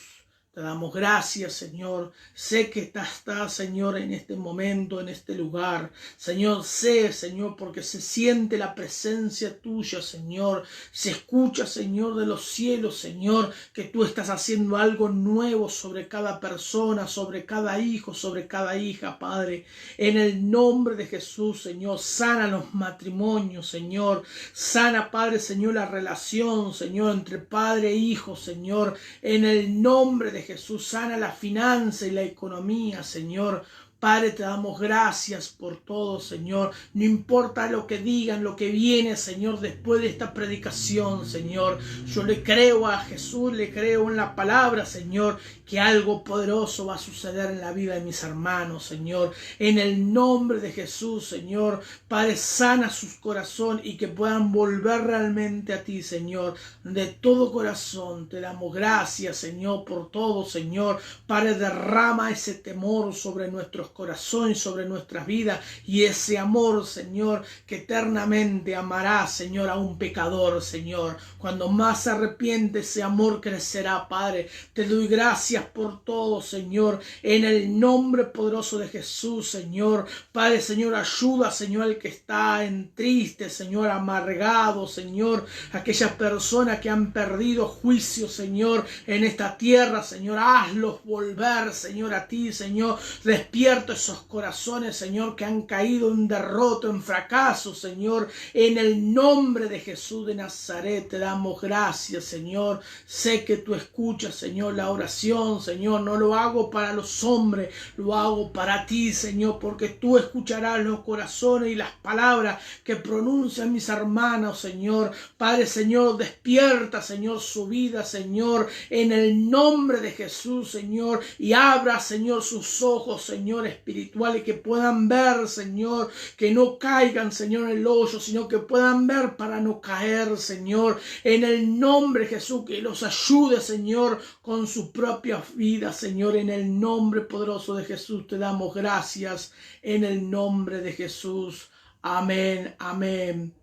Te damos gracias, Señor. Sé que estás, Señor, en este momento, en este lugar. Señor, sé, Señor, porque se siente la presencia tuya, Señor. Se escucha, Señor, de los cielos, Señor, que tú estás haciendo algo nuevo sobre cada persona, sobre cada hijo, sobre cada hija, Padre. En el nombre de Jesús, Señor, sana los matrimonios, Señor. Sana, Padre, Señor, la relación, Señor, entre padre e hijo, Señor. En el nombre de Jesús, sana la finanza y la economía, Señor. Padre, te damos gracias por todo, Señor. No importa lo que digan, lo que viene, Señor, después de esta predicación, Señor. Yo le creo a Jesús, le creo en la palabra, Señor, que algo poderoso va a suceder en la vida de mis hermanos, Señor. En el nombre de Jesús, Señor. Padre, sana sus corazones y que puedan volver realmente a ti, Señor. De todo corazón te damos gracias, Señor, por todo, Señor. Padre, derrama ese temor sobre nuestros corazones, sobre nuestras vidas, y ese amor, Señor, que eternamente amará, Señor, a un pecador, Señor. Cuando más se arrepiente, ese amor crecerá, Padre. Te doy gracias por todo, Señor, en el nombre poderoso de Jesús, Señor. Padre, Señor, ayuda, Señor, al que está en triste, Señor, amargado, Señor, aquellas personas que han perdido juicio, Señor, en esta tierra, Señor, hazlos volver, Señor, a ti, Señor. Despierta esos corazones, Señor, que han caído en derrota, en fracaso, Señor. En el nombre de Jesús de Nazaret te damos gracias, Señor. Sé que tú escuchas, Señor, la oración, Señor. No lo hago para los hombres, lo hago para ti, Señor, porque tú escucharás los corazones y las palabras que pronuncian mis hermanos, Señor. Padre, Señor, despierta, Señor, su vida, Señor, en el nombre de Jesús, Señor, y abra, Señor, sus ojos, Señor, espirituales, que puedan ver, Señor, que no caigan, Señor, en el hoyo, sino que puedan ver para no caer, Señor, en el nombre de Jesús, que los ayude, Señor, con su propia vida, Señor, en el nombre poderoso de Jesús te damos gracias, en el nombre de Jesús, amén, amén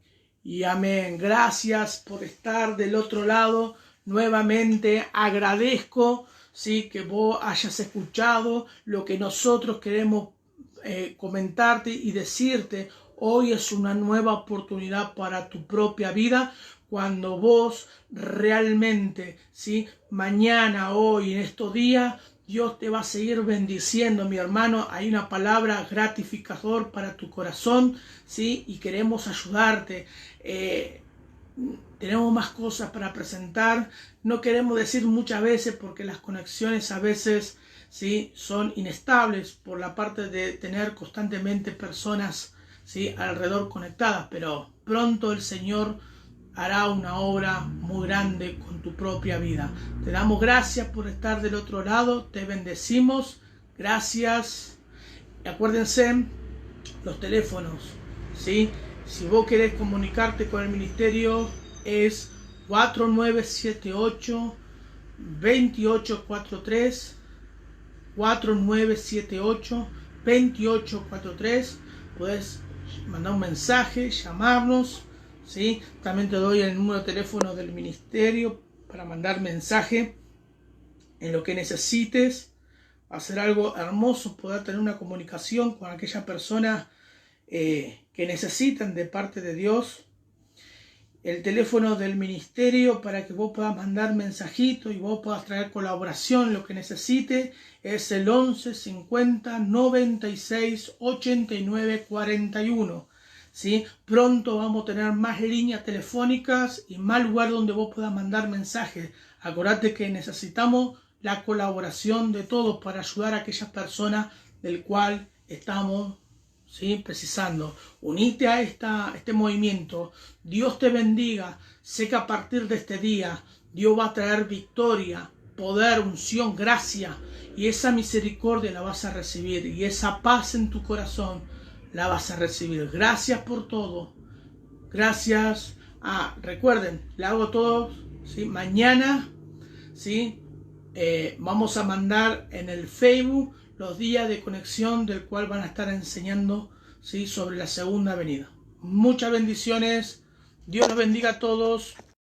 y amén. Gracias por estar del otro lado. Nuevamente agradezco, sí, que vos hayas escuchado lo que nosotros queremos comentarte y decirte. Hoy es una nueva oportunidad para tu propia vida, cuando vos realmente, ¿sí? Mañana, hoy, en estos días, Dios te va a seguir bendiciendo, mi hermano. Hay una palabra gratificador para tu corazón, ¿sí? Y queremos ayudarte. Tenemos más cosas para presentar. No queremos decir muchas veces porque las conexiones a veces, ¿sí?, son inestables por la parte de tener constantemente personas, ¿sí?, alrededor conectadas. Pero pronto el Señor hará una obra muy grande con tu propia vida. Te damos gracias por estar del otro lado, te bendecimos, gracias. Y acuérdense, los teléfonos, ¿sí? Si vos querés comunicarte con el ministerio, es 4978-2843, 4978-2843. Puedes mandar un mensaje, llamarnos, ¿sí? También te doy el número de teléfono del ministerio para mandar mensaje en lo que necesites. Hacer algo hermoso, poder tener una comunicación con aquellas personas que necesitan de parte de Dios. El teléfono del ministerio para que vos puedas mandar mensajitos y vos puedas traer colaboración, lo que necesite, es el 11 50 96 89 41. ¿Sí? Pronto vamos a tener más líneas telefónicas y más lugar donde vos puedas mandar mensajes. Acordate que necesitamos la colaboración de todos para ayudar a aquellas personas del cual estamos, ¿sí?, precisando. Unite a este movimiento. Dios te bendiga. Sé que a partir de este día Dios va a traer victoria, poder, unción, gracia, y esa misericordia la vas a recibir, y esa paz en tu corazón la vas a recibir. Gracias por todo. Gracias. Recuerden, le hago todo, ¿sí? Mañana, ¿sí? Vamos a mandar en el Facebook los días de conexión del cual van a estar enseñando, ¿sí?, sobre la segunda venida. Muchas bendiciones. Dios los bendiga a todos.